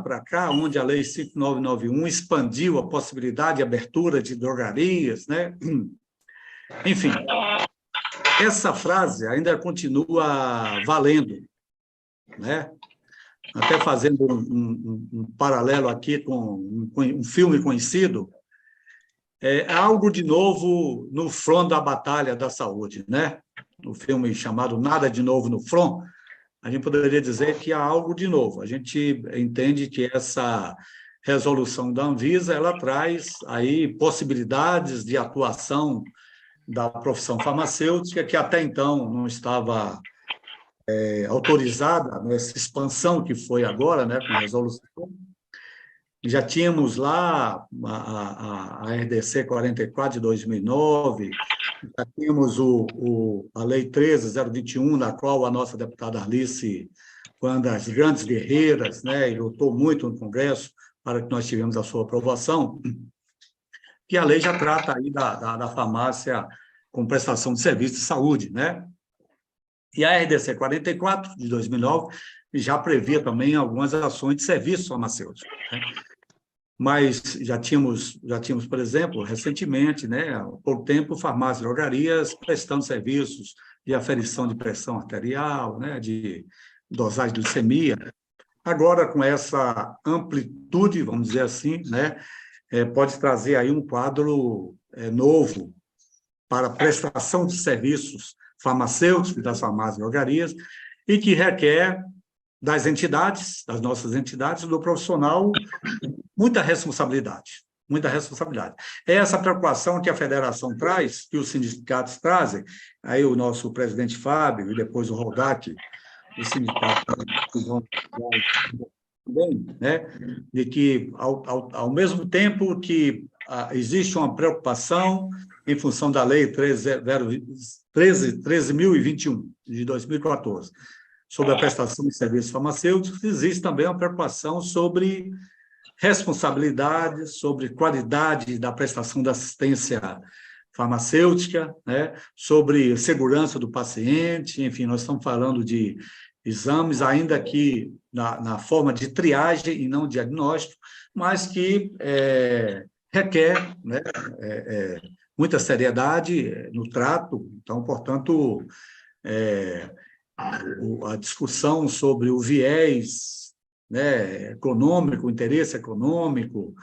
para cá, onde a Lei 5.991 expandiu a possibilidade de abertura de drogarias, né? Enfim, essa frase ainda continua valendo, né? Até fazendo um paralelo aqui com um filme conhecido, algo de novo no front da batalha da saúde, né? No filme chamado Nada de Novo no Front, a gente poderia dizer que há algo de novo. A gente entende que essa resolução da Anvisa, ela traz aí possibilidades de atuação da profissão farmacêutica, que até então não estava autorizada nessa expansão que foi agora, né, com a resolução. Já tínhamos lá a RDC 44 de 2009, já tínhamos a Lei 13.021, na qual a nossa deputada Arlice foi uma das grandes guerreiras, né, e lutou muito no Congresso para que nós tivemos a sua aprovação, que a lei já trata aí da farmácia com prestação de serviço de saúde, né? E a RDC 44, de 2009, já previa também algumas ações de serviço farmacêutico, né? Mas já tínhamos, por exemplo, recentemente, né, há pouco tempo, farmácias e drogarias prestando serviços de aferição de pressão arterial, né, de dosagem de glicemia. Agora, com essa amplitude, vamos dizer assim, né, pode trazer aí um quadro novo para prestação de serviços farmacêuticos das farmácias e drogarias e que requer das entidades, das nossas entidades, do profissional, muita responsabilidade, muita responsabilidade. É essa preocupação que a federação traz, que os sindicatos trazem, aí o nosso presidente Fábio e depois o Rodak, o sindicato também, né, de que, ao mesmo tempo que existe uma preocupação em função da Lei 13.021, de 2014, sobre a prestação de serviços farmacêuticos, existe também uma preocupação sobre responsabilidade, sobre qualidade da prestação da assistência farmacêutica, né, sobre segurança do paciente, enfim, nós estamos falando de exames, ainda que na forma de triagem e não diagnóstico, mas que requer, né, muita seriedade no trato. Então, portanto, a discussão sobre o viés, né, econômico, o interesse econômico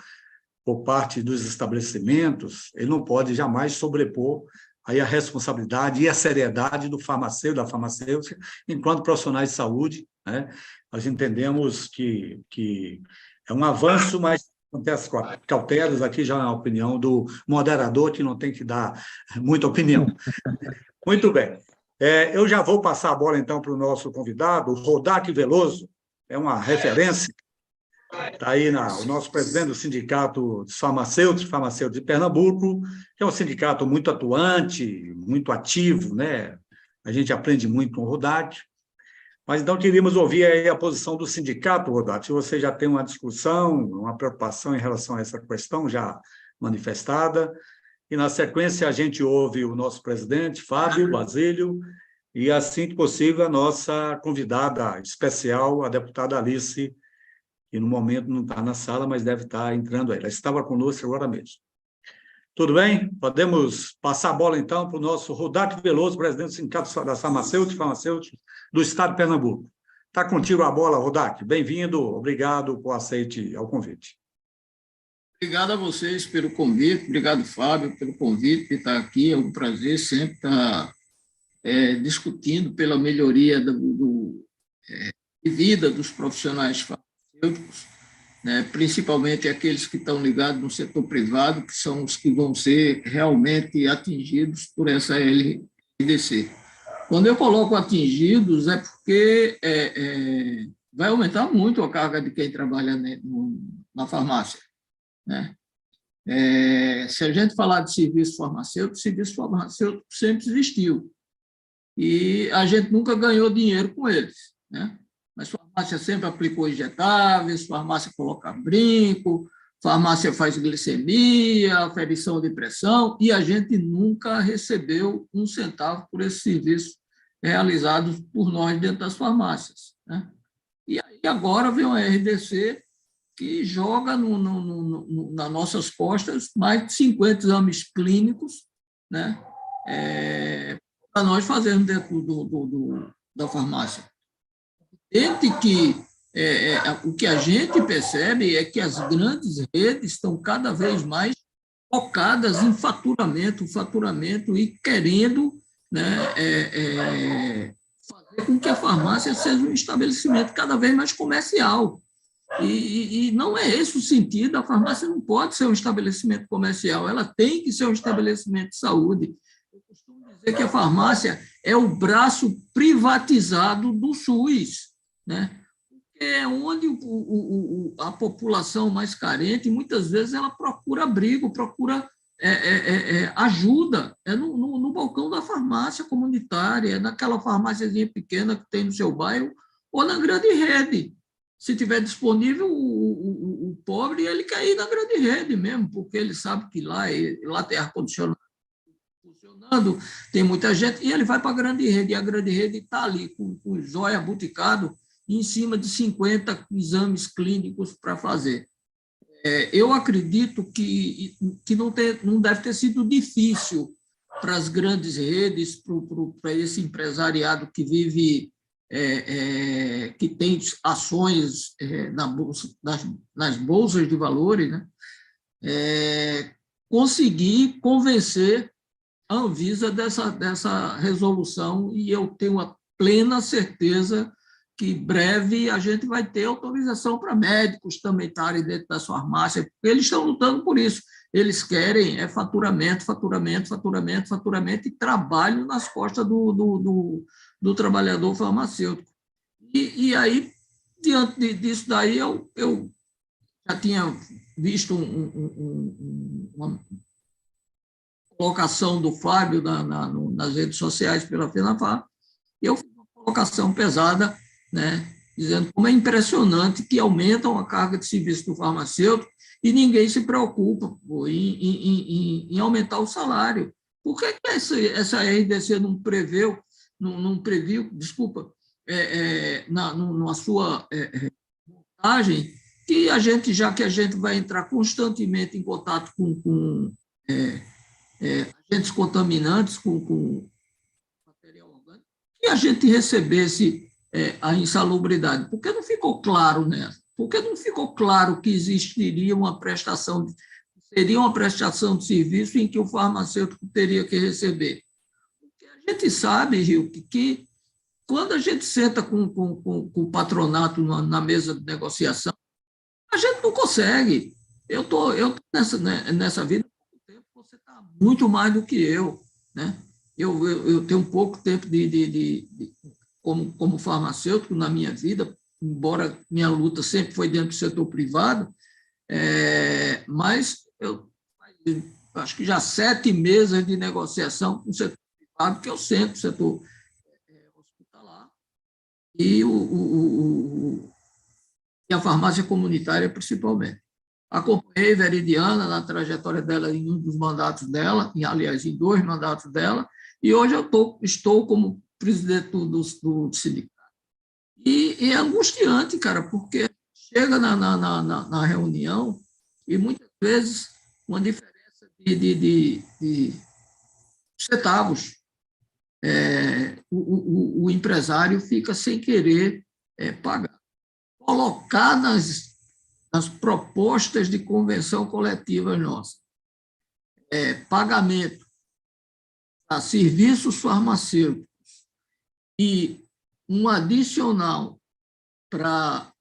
por parte dos estabelecimentos, ele não pode jamais sobrepor aí a responsabilidade e a seriedade do farmacêutico, da farmacêutica, enquanto profissionais de saúde, né? Nós entendemos que é um avanço, mas tem as cautelas, aqui já é a opinião do moderador, que não tem que dar muita opinião. Muito bem. Eu já vou passar a bola, então, para o nosso convidado, o Rodak Veloso, é uma referência, está aí o nosso presidente do Sindicato dos Farmacêuticos de Pernambuco, que é um sindicato muito atuante, muito ativo, né? A gente aprende muito com o Rodak. Mas, então, queríamos ouvir aí a posição do sindicato, Rodak, se você já tem uma discussão, uma preocupação em relação a essa questão já manifestada. E, na sequência, a gente ouve o nosso presidente, Fábio Basílio, e, assim que possível, a nossa convidada especial, a deputada Arlice, que no momento não está na sala, mas deve estar entrando aí. Ela estava conosco agora mesmo. Tudo bem? Podemos passar a bola, então, para o nosso Rodak Veloso, presidente do Sindicato das Farmacêuticos do Estado de Pernambuco. Está contigo a bola, Rodak. Bem-vindo, obrigado por aceite ao convite. Obrigado a vocês pelo convite, obrigado, Fábio, pelo convite de estar aqui. É um prazer sempre estar discutindo pela melhoria de vida dos profissionais farmacêuticos, né, principalmente aqueles que estão ligados no setor privado, que são os que vão ser realmente atingidos por essa LDC. Quando eu coloco atingidos, é porque vai aumentar muito a carga de quem trabalha na farmácia, né? Se a gente falar de serviço farmacêutico sempre existiu. E a gente nunca ganhou dinheiro com eles, né? Mas farmácia sempre aplicou injetáveis, farmácia coloca brinco, farmácia faz glicemia, aferição de pressão, e a gente nunca recebeu um centavo por esse serviço realizado por nós dentro das farmácias, né? E aí agora vem uma RDC que joga nas nossas costas mais de 50 exames clínicos, né, para nós fazermos dentro da farmácia. Entre que o que a gente percebe é que as grandes redes estão cada vez mais focadas em faturamento e querendo, né, fazer com que a farmácia seja um estabelecimento cada vez mais comercial. E não é esse o sentido, a farmácia não pode ser um estabelecimento comercial, ela tem que ser um estabelecimento de saúde. Eu costumo dizer que a farmácia é o braço privatizado do SUS, né? É onde a população mais carente, muitas vezes, ela procura abrigo, procura ajuda, no balcão da farmácia comunitária, naquela farmáciazinha pequena que tem no seu bairro, ou na grande rede. Se tiver disponível, o pobre, ele quer ir na grande rede mesmo, porque ele sabe que lá tem ar-condicionado funcionando, tem muita gente, e ele vai para a grande rede, e a grande rede está ali com o zóio abuticado em cima de 50 exames clínicos para fazer. Eu acredito que não deve ter sido difícil para as grandes redes, para esse empresariado que vive, que tem ações nas bolsas de valores, né? Conseguir convencer a Anvisa dessa resolução, e eu tenho a plena certeza que breve a gente vai ter autorização para médicos também estarem dentro das farmácias, porque eles estão lutando por isso. Eles querem faturamento e trabalho nas costas do trabalhador farmacêutico. E aí, diante disso daí, eu já tinha visto uma colocação do Fábio nas redes sociais pela FENAFAR, e eu fiz uma colocação pesada, né, dizendo como é impressionante que aumentam a carga de serviço do farmacêutico e ninguém se preocupa em aumentar o salário. Por que essa RDC não previu, desculpa, na sua montagem, que já que a gente vai entrar constantemente em contato com agentes contaminantes, com material orgânico, que a gente recebesse a insalubridade? Porque não ficou claro nessa? Porque não ficou claro que seria uma prestação de serviço em que o farmacêutico teria que receber. Porque a gente sabe, Rio, que quando a gente senta com o patronato na mesa de negociação, a gente não consegue. Eu estou nessa vida há pouco tempo, você está muito mais do que eu, né? Eu tenho pouco tempo como farmacêutico na minha vida, embora minha luta sempre foi dentro do setor privado, mas eu acho que já 7 meses de negociação com o setor privado, que eu sento, o setor hospitalar, e a farmácia comunitária, principalmente. Acompanhei Veridiana na trajetória dela em um dos mandatos dela, aliás, em 2 mandatos dela, e hoje eu estou como presidente do sindicato. E é angustiante, cara, porque chega na reunião e muitas vezes uma diferença de centavos. O empresário fica sem querer pagar. Colocar nas propostas de convenção coletiva nossa pagamento a serviços farmacêuticos e um adicional para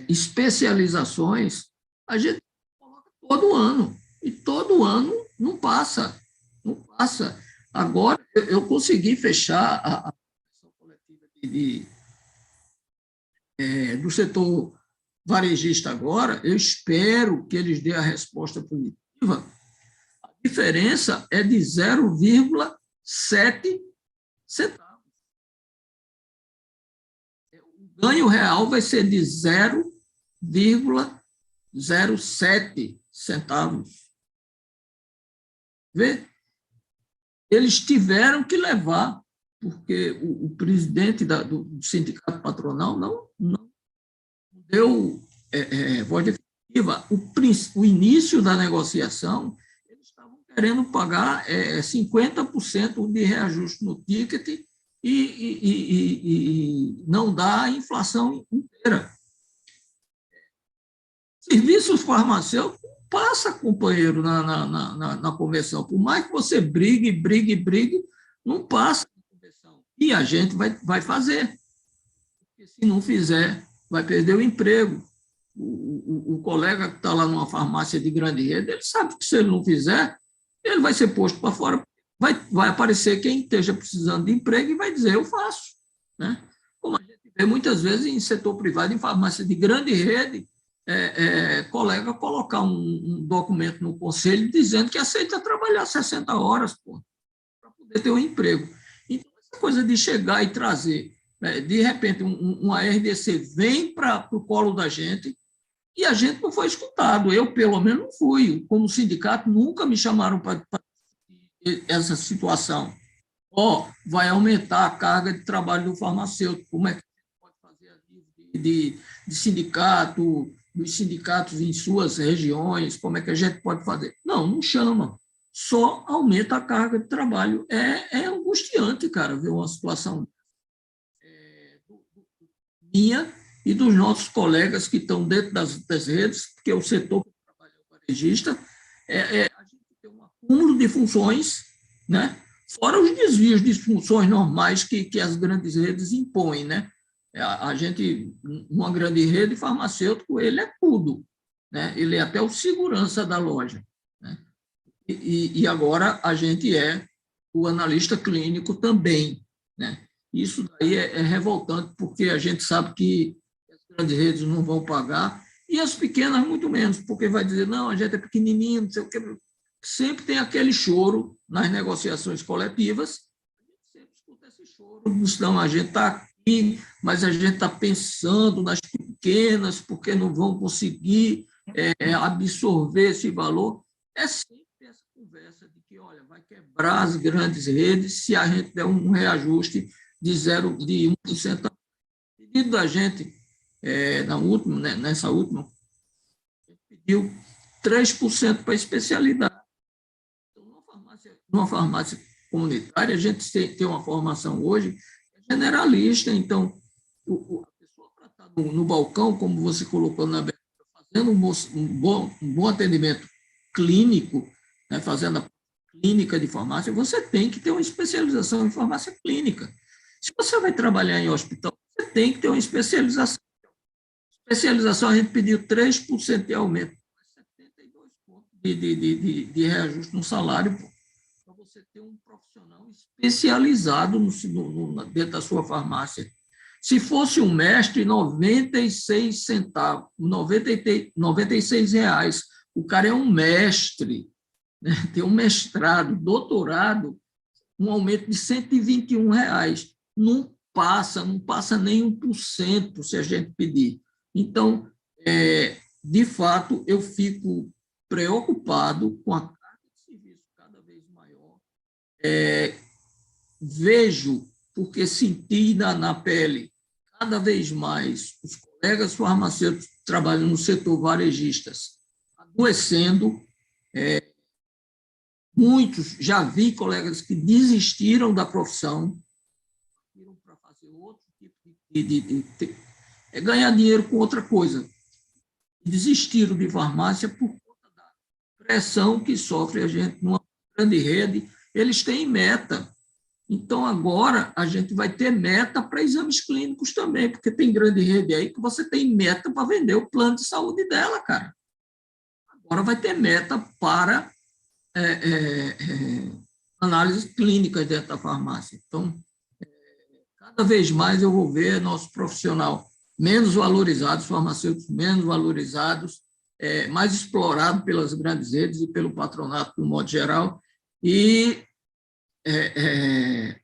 especializações, a gente coloca todo ano, e todo ano não passa. Agora, eu consegui fechar a convenção coletiva do setor varejista agora, eu espero que eles dêem a resposta positiva. A diferença é de 0,7 centavos. O ganho real vai ser de 0,07 centavos. Vê? Eles tiveram que levar, porque o presidente do sindicato patronal não deu voz definitiva, o início da negociação, eles estavam querendo pagar 50% de reajuste no ticket e não dar a inflação inteira. Serviços farmacêuticos passa, companheiro, na convenção. Por mais que você brigue, não passa na convenção. E a gente vai fazer. Porque se não fizer, vai perder o emprego. O colega que está lá numa farmácia de grande rede, ele sabe que se ele não fizer, ele vai ser posto para fora. Vai aparecer quem esteja precisando de emprego e vai dizer, eu faço. Né? Como a gente vê muitas vezes em setor privado, em farmácia de grande rede, colega colocar um documento no conselho dizendo que aceita trabalhar 60 horas para poder ter um emprego. Então, essa coisa de chegar e trazer, de repente, uma RDC vem para o colo da gente e a gente não foi escutado. Eu, pelo menos, não fui. Como sindicato, nunca me chamaram para essa situação. Vai aumentar a carga de trabalho do farmacêutico. Como é que pode fazer a de sindicato, dos sindicatos em suas regiões, como é que a gente pode fazer? Não chama. Só aumenta a carga de trabalho. É angustiante, cara, ver uma situação minha e dos nossos colegas que estão dentro das redes, porque o setor que trabalha varejista, a gente tem um acúmulo de funções, né? Fora os desvios de funções normais que as grandes redes impõem, né? A gente, uma grande rede farmacêutico, ele é tudo, né? Ele é até o segurança da loja, né? E agora a gente é o analista clínico também, né? Isso daí é revoltante, porque a gente sabe que as grandes redes não vão pagar, e as pequenas muito menos, porque vai dizer, não, a gente é pequenininho, não sei o que. Sempre tem aquele choro nas negociações coletivas, a gente sempre escuta esse choro, então a gente está aqui, mas a gente está pensando nas pequenas, porque não vão conseguir absorver esse valor. É sempre essa conversa de que, olha, vai quebrar as grandes redes se a gente der um reajuste de 1%. O pedido da gente, nessa última, a gente pediu 3% para especialidade. Então, numa farmácia comunitária, a gente tem uma formação hoje generalista, então, a pessoa para estar no balcão, como você colocou na abertura, fazendo um bom atendimento clínico, né, fazendo a clínica de farmácia, você tem que ter uma especialização em farmácia clínica. Se você vai trabalhar em hospital, você tem que ter uma especialização. Especialização, a gente pediu 3% de aumento, 72 pontos de reajuste no salário, para você ter um profissional especializado dentro da sua farmácia. Se fosse um mestre, 96 centavos, 96 reais. O cara é um mestre, né? Tem um mestrado, doutorado, um aumento de 121 reais. Não passa nem 1% se a gente pedir. Então, de fato, eu fico preocupado com a carga de serviço cada vez maior. Vejo, porque senti na pele, cada vez mais os colegas farmacêuticos que trabalham no setor varejistas adoecendo. Muitos, já vi colegas que desistiram da profissão para fazer outro tipo de ganhar dinheiro com outra coisa. Desistiram de farmácia por conta da pressão que sofre a gente numa grande rede. Eles têm meta. Então, agora, a gente vai ter meta para exames clínicos também, porque tem grande rede aí que você tem meta para vender o plano de saúde dela, cara. Agora vai ter meta para análises clínicas dentro da farmácia. Então, cada vez mais eu vou ver nosso profissional menos valorizados, farmacêuticos menos valorizados, mais explorado pelas grandes redes e pelo patronato, de modo geral, e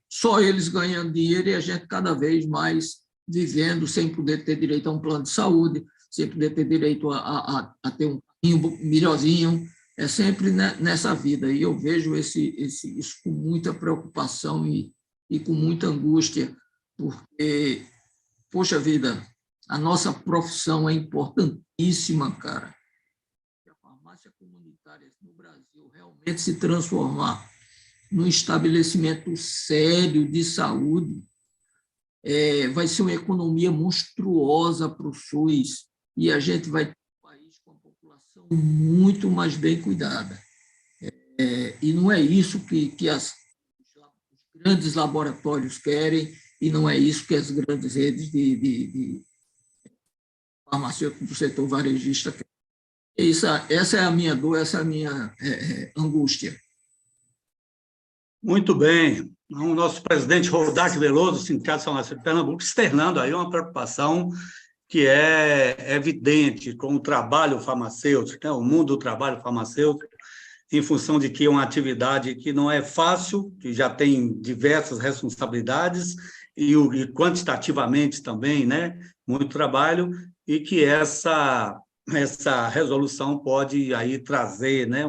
só eles ganhando dinheiro e a gente cada vez mais vivendo sem poder ter direito a um plano de saúde, sem poder ter direito a ter um caminho melhorzinho. É sempre nessa vida. E eu vejo isso com muita preocupação e com muita angústia, porque, poxa vida, a nossa profissão é importantíssima cara. A farmácia comunitária no Brasil realmente se transformar num estabelecimento sério de saúde, vai ser uma economia monstruosa para o SUS e a gente vai ter um país com a população muito mais bem cuidada. E não é isso que os grandes laboratórios querem e não é isso que as grandes redes de farmacêuticos do setor varejista querem. Essa é a minha dor, essa é a minha angústia. Muito bem. O nosso presidente Rodak Veloso, do Sindicato Farmacêutico de Pernambuco, externando aí uma preocupação que é evidente com o trabalho farmacêutico, né? O mundo do trabalho farmacêutico, em função de que é uma atividade que não é fácil, que já tem diversas responsabilidades e quantitativamente também, né? Muito trabalho, e que essa resolução pode aí trazer, né?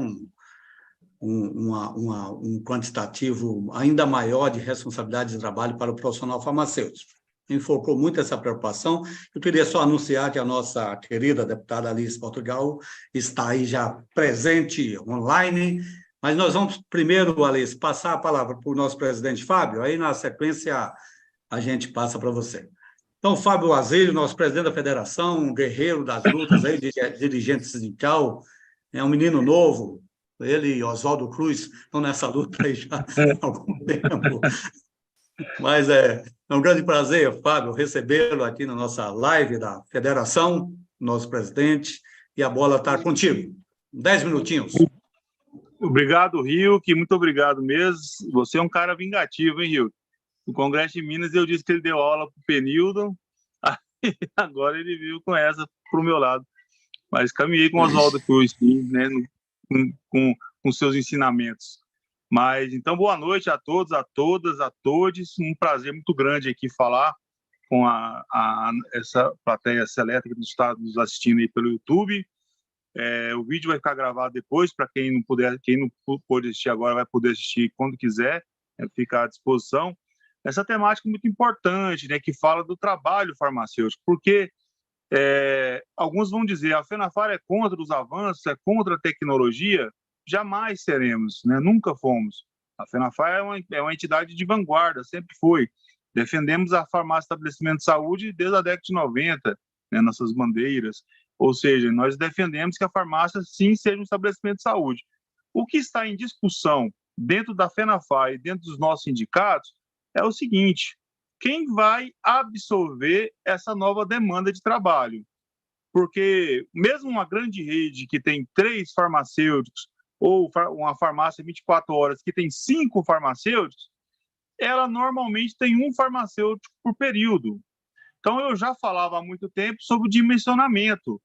Um quantitativo ainda maior de responsabilidade de trabalho para o profissional farmacêutico. Enfocou muito essa preocupação. Eu queria só anunciar que a nossa querida deputada Alice Portugal está aí já presente online, mas nós vamos primeiro, Alice, passar a palavra para o nosso presidente Fábio, aí na sequência a gente passa para você. Então, Fábio Azilho, nosso presidente da federação, um guerreiro das lutas, aí, dirigente sindical, é um menino novo, ele e Oswaldo Cruz estão nessa luta aí já há algum tempo. Mas é um grande prazer, Fábio, recebê-lo aqui na nossa live da federação, nosso presidente, e a bola está contigo. 10 minutinhos. Obrigado, Rilke, muito obrigado mesmo. Você é um cara vingativo, hein, Rilke? No Congresso de Minas, eu disse que ele deu aula para o Penildo, agora ele veio com essa para o meu lado. Mas caminhei com o Oswaldo Cruz, sim, né, com seus ensinamentos. Mas, então, boa noite a todos, a todas, a todos. Um prazer muito grande aqui falar com essa plateia seleta que está nos assistindo aí pelo YouTube. O vídeo vai ficar gravado depois, para quem não pôde assistir agora, vai poder assistir quando quiser, fica à disposição. Essa temática é muito importante, né, que fala do trabalho farmacêutico, porque alguns vão dizer a FENAFAR é contra os avanços, é contra a tecnologia. Jamais seremos, né? Nunca fomos. A FENAFAR é uma entidade de vanguarda, sempre foi. Defendemos a farmácia estabelecimento de saúde desde a década de 90, né, nossas bandeiras. Ou seja, nós defendemos que a farmácia, sim, seja um estabelecimento de saúde. O que está em discussão dentro da FENAFAR e dentro dos nossos sindicatos é o seguinte: quem vai absorver essa nova demanda de trabalho? Porque mesmo uma grande rede que tem 3 farmacêuticos ou uma farmácia 24 horas que tem 5 farmacêuticos, ela normalmente tem um farmacêutico por período. Então, eu já falava há muito tempo sobre o dimensionamento.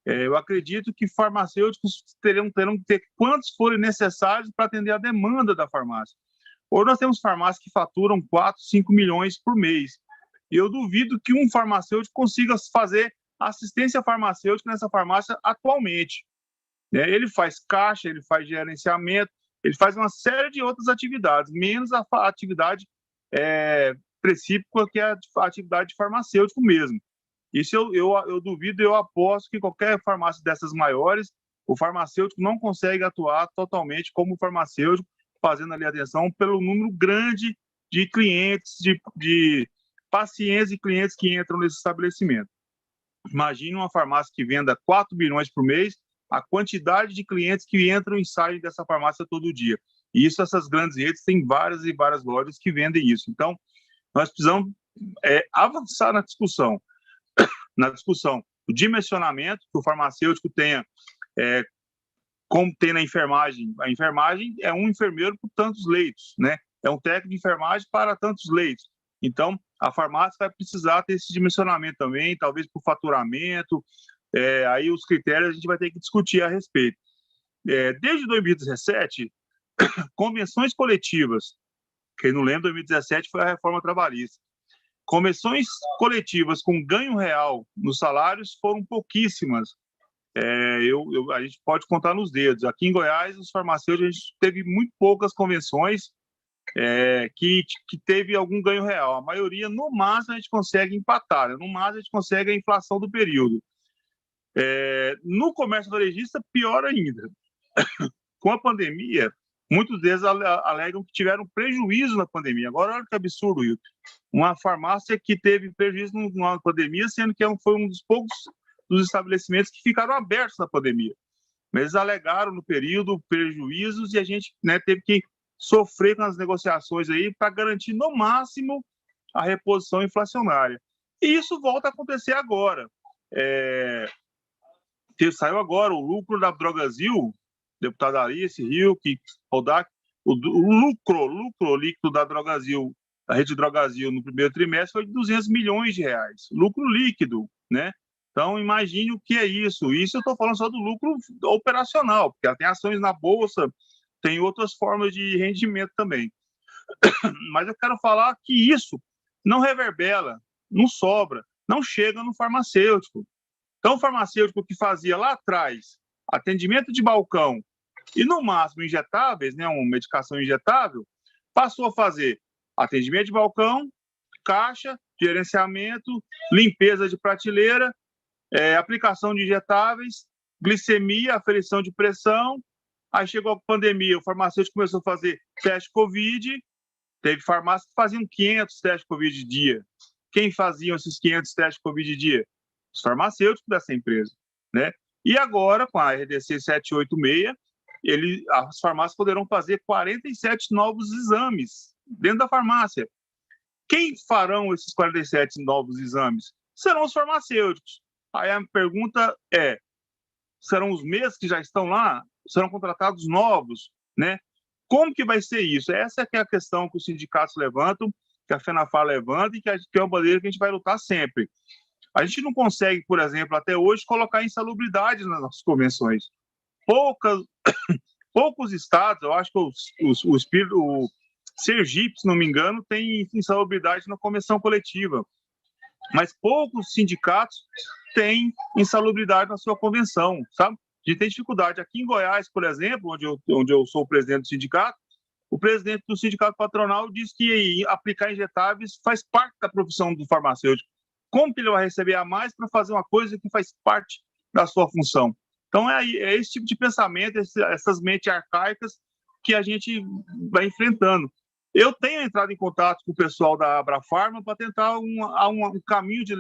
Eu acredito que farmacêuticos terão que ter quantos forem necessários para atender a demanda da farmácia. Hoje nós temos farmácias que faturam 4, 5 milhões por mês. E eu duvido que um farmacêutico consiga fazer assistência farmacêutica nessa farmácia atualmente. Ele faz caixa, ele faz gerenciamento, ele faz uma série de outras atividades, menos a atividade precípica, que é a atividade farmacêutica mesmo. Isso eu duvido, eu aposto que qualquer farmácia dessas maiores, o farmacêutico não consegue atuar totalmente como farmacêutico, fazendo ali atenção pelo número grande de clientes, de pacientes e clientes que entram nesse estabelecimento. Imagine uma farmácia que venda 4 bilhões por mês, a quantidade de clientes que entram e saem dessa farmácia todo dia. E isso, essas grandes redes têm várias e várias lojas que vendem isso. Então, nós precisamos avançar na discussão do dimensionamento, que o farmacêutico tenha, como tem na enfermagem. A enfermagem é um enfermeiro por tantos leitos, né? É um técnico de enfermagem para tantos leitos. Então, a farmácia vai precisar ter esse dimensionamento também, talvez por faturamento. Aí os critérios a gente vai ter que discutir a respeito. Desde 2017, convenções coletivas, quem não lembra, 2017 foi a reforma trabalhista. Convenções coletivas com ganho real nos salários foram pouquíssimas. A gente pode contar nos dedos. Aqui em Goiás, os farmacêuticos, a gente teve muito poucas convenções que teve algum ganho real. A maioria, no máximo, a gente consegue empatar, né? No máximo, a gente consegue a inflação do período. No comércio varejista, pior ainda. Com a pandemia, muitos deles alegam que tiveram prejuízo na pandemia. Agora, olha que absurdo, Wilton. Uma farmácia que teve prejuízo na pandemia, sendo que foi um dos poucos dos estabelecimentos que ficaram abertos na pandemia. Mas eles alegaram no período prejuízos e a gente, né, teve que sofrer com as negociações aí para garantir no máximo a reposição inflacionária. E isso volta a acontecer agora. Saiu agora o lucro da Drogasil, deputado Alice, Hilke, Rodak, o lucro líquido da Drogasil, da rede Drogasil, no primeiro trimestre foi de 200 milhões de reais. Lucro líquido, né? Então, imagine o que é isso. Isso eu estou falando só do lucro operacional, porque ela tem ações na Bolsa, tem outras formas de rendimento também. Mas eu quero falar que isso não reverbera, não sobra, não chega no farmacêutico. Então, o farmacêutico que fazia lá atrás atendimento de balcão e, no máximo, injetáveis, né, uma medicação injetável, passou a fazer atendimento de balcão, caixa, gerenciamento, limpeza de prateleira, aplicação de injetáveis, glicemia, aferição de pressão. Aí chegou a pandemia, o farmacêutico começou a fazer teste Covid, teve farmácias que faziam 500 testes Covid dia. Quem faziam esses 500 testes Covid dia? Os farmacêuticos dessa empresa, né? E agora, com a RDC 786, as farmácias poderão fazer 47 novos exames dentro da farmácia. Quem farão esses 47 novos exames? Serão os farmacêuticos. Aí a pergunta é, serão os mesmos que já estão lá? Serão contratados novos, né? Como que vai ser isso? Essa que é a questão que os sindicatos levantam, que a FENAFAR levanta e que é uma bandeira que a gente vai lutar sempre. A gente não consegue, por exemplo, até hoje, colocar insalubridade nas nossas convenções. Poucos estados, eu acho que o Sergipe, se não me engano, tem insalubridade na convenção coletiva. Mas poucos sindicatos têm insalubridade na sua convenção, sabe? A gente tem dificuldade. Aqui em Goiás, por exemplo, onde eu sou o presidente do sindicato, o presidente do sindicato patronal diz que aplicar injetáveis faz parte da profissão do farmacêutico. Como que ele vai receber a mais para fazer uma coisa que faz parte da sua função? Então, é esse tipo de pensamento, essas mentes arcaicas que a gente vai enfrentando. Eu tenho entrado em contato com o pessoal da Abrafarma para tentar um caminho de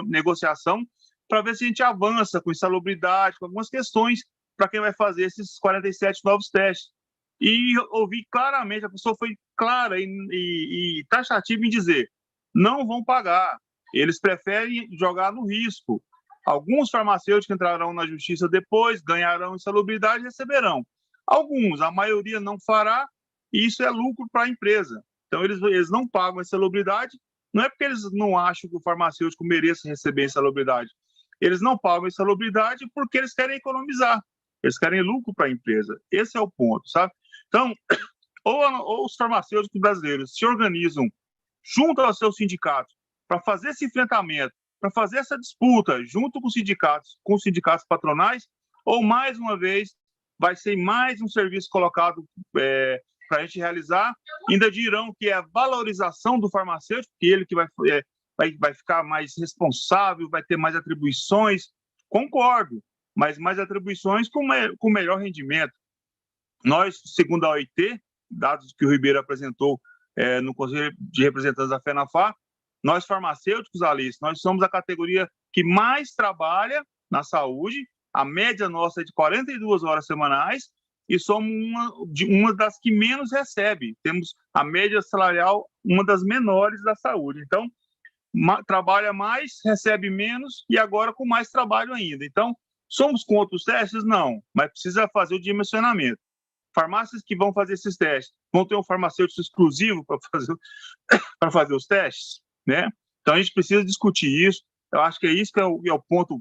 negociação para ver se a gente avança com insalubridade, com algumas questões para quem vai fazer esses 47 novos testes. E ouvi claramente, a pessoa foi clara e taxativa em dizer, não vão pagar, eles preferem jogar no risco. Alguns farmacêuticos entrarão na justiça depois, ganharão insalubridade e receberão. Alguns, a maioria não fará, e isso é lucro para a empresa. Então, eles não pagam a insalubridade, não é porque eles não acham que o farmacêutico mereça receber insalubridade. Eles não pagam a insalubridade porque eles querem economizar, eles querem lucro para a empresa. Esse é o ponto, sabe? Então, ou os farmacêuticos brasileiros se organizam junto aos seus sindicatos para fazer esse enfrentamento, para fazer essa disputa junto com os sindicatos patronais, ou, mais uma vez, vai ser mais um serviço colocado para a gente realizar. Ainda dirão que é a valorização do farmacêutico, que ele que vai ficar mais responsável, vai ter mais atribuições. Concordo, mas mais atribuições com melhor rendimento. Nós, segundo a OIT, dados que o Ribeiro apresentou no Conselho de Representantes da FENAFAR, nós farmacêuticos, Alice, nós somos a categoria que mais trabalha na saúde, a média nossa é de 42 horas semanais e somos uma das que menos recebe. Temos a média salarial, uma das menores da saúde. Então, trabalha mais, recebe menos e agora com mais trabalho ainda. Então, somos contra os testes? Não, mas precisa fazer o dimensionamento. Farmácias que vão fazer esses testes vão ter um farmacêutico exclusivo para fazer os testes, né? Então, a gente precisa discutir isso. Eu acho que é isso que é o ponto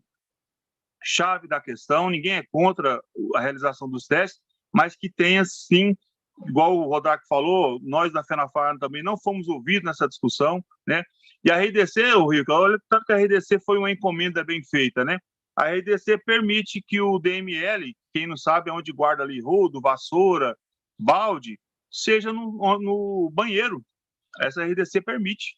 chave da questão. Ninguém é contra a realização dos testes, mas que tenha, sim, igual o Rodak falou, nós da FENAFAR também não fomos ouvidos nessa discussão, né? E a RDC, o Rico, olha, tanto que a RDC foi uma encomenda bem feita, né? A RDC permite que o DML, quem não sabe onde guarda ali rodo, vassoura, balde, seja no banheiro. Essa RDC permite.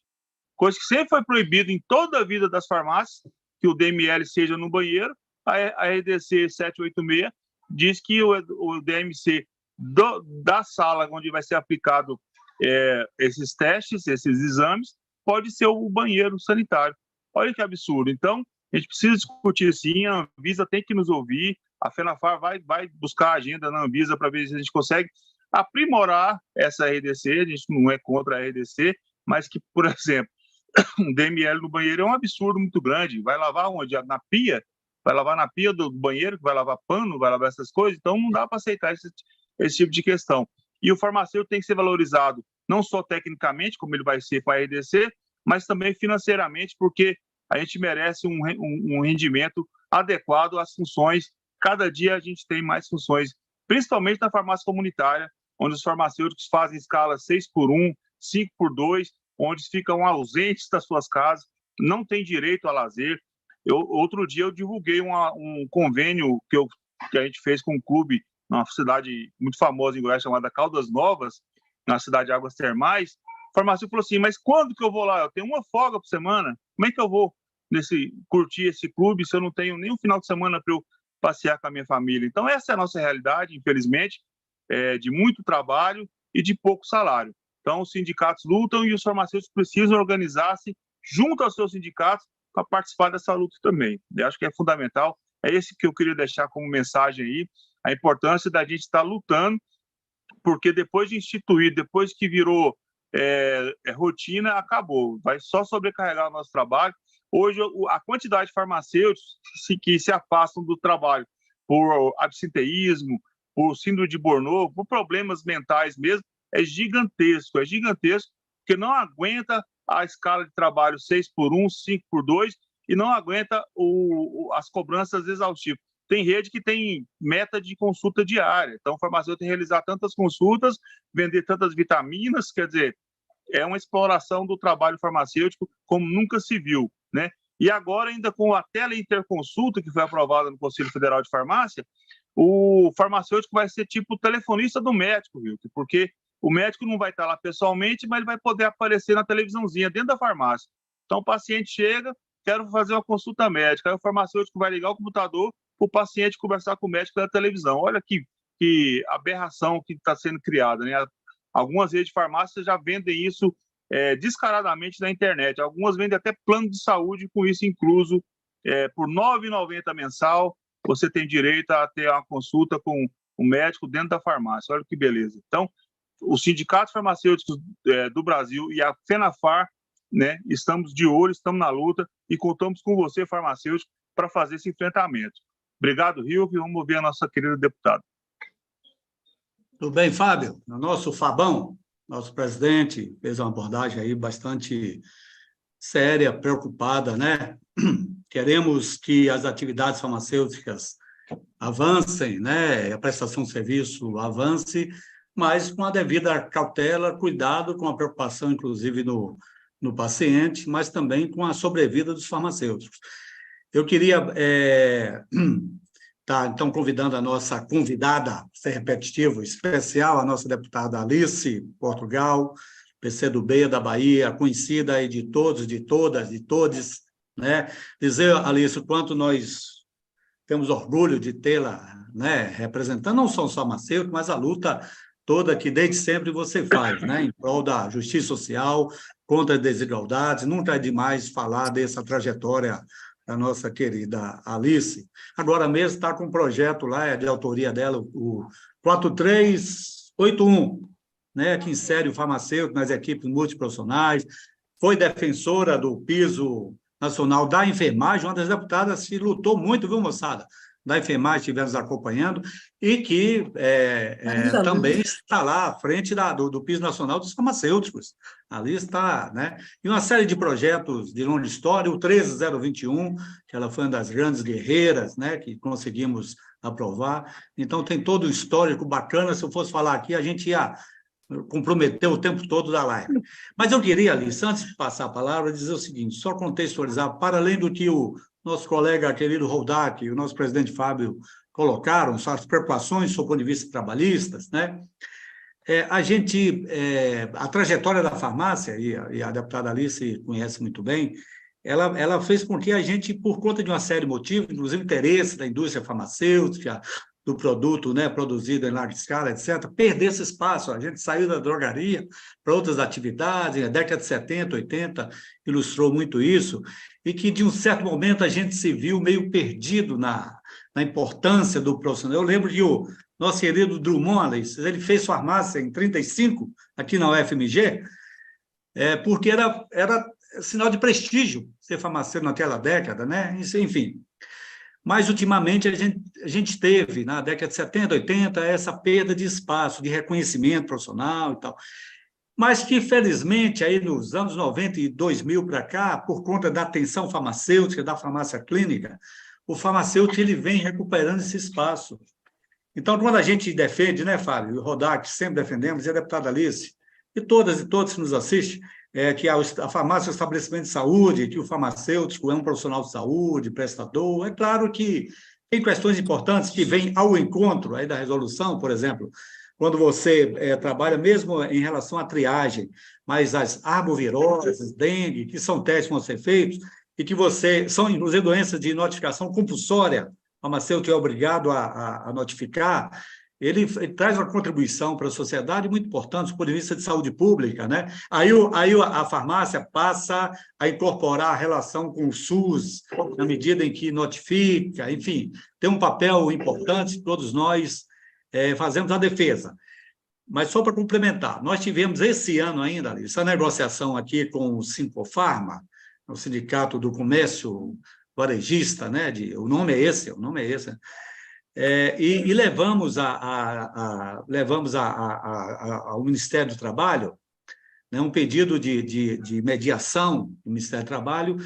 Coisa que sempre foi proibida em toda a vida das farmácias, que o DML seja no banheiro. a RDC 786 diz que o DMC da sala onde vai ser aplicado esses testes, esses exames, pode ser o banheiro sanitário. Olha que absurdo. Então, a gente precisa discutir sim, a Anvisa tem que nos ouvir, a FENAFAR vai buscar a agenda na Anvisa para ver se a gente consegue aprimorar essa RDC, a gente não é contra a RDC, mas que, por exemplo, um DML no banheiro é um absurdo muito grande. Vai lavar onde? Na pia? Vai lavar na pia do banheiro, vai lavar pano, vai lavar essas coisas? Então, não dá para aceitar esse tipo de questão. E o farmacêutico tem que ser valorizado, não só tecnicamente, como ele vai ser com a RDC, mas também financeiramente, porque a gente merece um rendimento adequado às funções. Cada dia a gente tem mais funções, principalmente na farmácia comunitária, onde os farmacêuticos fazem escala 6x1, 5x2, onde ficam ausentes das suas casas, não têm direito a lazer. Outro dia eu divulguei um convênio que a gente fez com um clube numa cidade muito famosa em Goiás, chamada Caldas Novas, na cidade de Águas Termais. O farmacêutico falou assim, mas quando que eu vou lá? Eu tenho uma folga por semana, como é que eu vou curtir esse clube se eu não tenho nem um final de semana para eu passear com a minha família? Então essa é a nossa realidade, infelizmente, de muito trabalho e de pouco salário. Então os sindicatos lutam e os farmacêuticos precisam organizar-se junto aos seus sindicatos para participar dessa luta também. Eu acho que é fundamental, é esse que eu queria deixar como mensagem aí, a importância da gente estar lutando, porque depois de instituir, depois que virou rotina, acabou, vai só sobrecarregar o nosso trabalho. Hoje, a quantidade de farmacêuticos que se afastam do trabalho por absenteísmo, por síndrome de Burnout, por problemas mentais mesmo, é gigantesco, porque não aguenta a escala de trabalho 6x1, 5x2 e não aguenta as cobranças exaustivas. Tem rede que tem meta de consulta diária, então o farmacêutico tem que realizar tantas consultas, vender tantas vitaminas, quer dizer, é uma exploração do trabalho farmacêutico como nunca se viu, né? E agora, ainda com a teleinterconsulta que foi aprovada no Conselho Federal de Farmácia, o farmacêutico vai ser tipo o telefonista do médico, viu? Porque o médico não vai estar lá pessoalmente, mas ele vai poder aparecer na televisãozinha dentro da farmácia. Então, o paciente chega, quero fazer uma consulta médica, aí o farmacêutico vai ligar o computador para o paciente conversar com o médico pela televisão. Olha que aberração que está sendo criada, né? Algumas redes de farmácia já vendem isso descaradamente na internet. Algumas vendem até plano de saúde com isso incluso. Por R$ 9,90 mensal, você tem direito a ter uma consulta com o médico dentro da farmácia. Olha que beleza. Então, os sindicatos farmacêuticos do Brasil e a FENAFAR, né, estamos de olho, estamos na luta e contamos com você, farmacêutico, para fazer esse enfrentamento. Obrigado, Rio, e vamos ouvir a nossa querida deputada. Tudo bem, Fábio? O nosso Fabão, nosso presidente, fez uma abordagem aí bastante séria, preocupada, né? Queremos que as atividades farmacêuticas avancem, né? A prestação de serviço avance, mas com a devida cautela, cuidado, com a preocupação, inclusive, no paciente, mas também com a sobrevida dos farmacêuticos. Eu queria então, convidando a nossa convidada, ser repetitivo, especial, a nossa deputada Alice Portugal, PCdoB da Bahia, conhecida aí de todos, de todas, de todes, né? Dizer, Alice, o quanto nós temos orgulho de tê-la, né, representando não só os farmacêuticos, mas a luta toda que desde sempre você faz, né, em prol da justiça social, contra as desigualdades. Nunca é demais falar dessa trajetória da nossa querida Alice. Agora mesmo está com um projeto lá, de autoria dela, o 4381, né, que insere o farmacêutico nas equipes multiprofissionais, foi defensora do piso nacional da enfermagem, uma das deputadas que lutou muito, viu, moçada? Da enfermagem, estivemos acompanhando, e que também está lá à frente do piso nacional dos farmacêuticos. Ali está, né? E uma série de projetos de longa história, o 13021, que ela foi uma das grandes guerreiras, né, que conseguimos aprovar. Então, tem todo o histórico bacana. Se eu fosse falar aqui, a gente ia comprometer o tempo todo da live. Mas eu queria, Alice, antes de passar a palavra, dizer o seguinte, só contextualizar, para além do que o nosso colega querido Roldac e o nosso presidente Fábio colocaram, suas preocupações do ponto de vista trabalhistas, né? A trajetória da farmácia, e a deputada Alice conhece muito bem, ela fez com que a gente, por conta de uma série de motivos, inclusive interesse da indústria farmacêutica, do produto, né, produzido em larga escala, etc., perdesse espaço. A gente saiu da drogaria para outras atividades, na década de 70, 80, ilustrou muito isso, e que, de um certo momento, a gente se viu meio perdido na importância do profissional. Eu lembro que o nosso querido Drummond, ele fez farmácia em 35, aqui na UFMG, porque era sinal de prestígio ser farmacêutico naquela década, né? Isso, enfim. Mas, ultimamente, a gente teve, na década de 70, 80, essa perda de espaço, de reconhecimento profissional e tal. Mas que, felizmente, aí nos anos 90 e 2000 para cá, por conta da atenção farmacêutica, da farmácia clínica, o farmacêutico ele vem recuperando esse espaço. Então, quando a gente defende, né, Fábio, o Rodac, sempre defendemos, e a deputada Alice, e todas e todos que nos assistem, que a farmácia é um estabelecimento de saúde, que o farmacêutico é um profissional de saúde, prestador. É claro que tem questões importantes que vêm ao encontro aí da resolução, por exemplo, quando você trabalha mesmo em relação à triagem, mas as arboviroses, dengue, que são testes que vão ser feitos, e que são, inclusive, doenças de notificação compulsória, o farmacêutico é obrigado a notificar, ele traz uma contribuição para a sociedade muito importante do ponto de vista de saúde pública, né? Aí a farmácia passa a incorporar a relação com o SUS, na medida em que notifica, enfim, tem um papel importante, todos nós fazemos a defesa. Mas só para complementar, nós tivemos esse ano ainda, essa negociação aqui com o Sincofarma, o Sindicato do Comércio Varejista, né? O nome é esse, e levamos ao Ministério do Trabalho, né, um pedido de mediação do Ministério do Trabalho,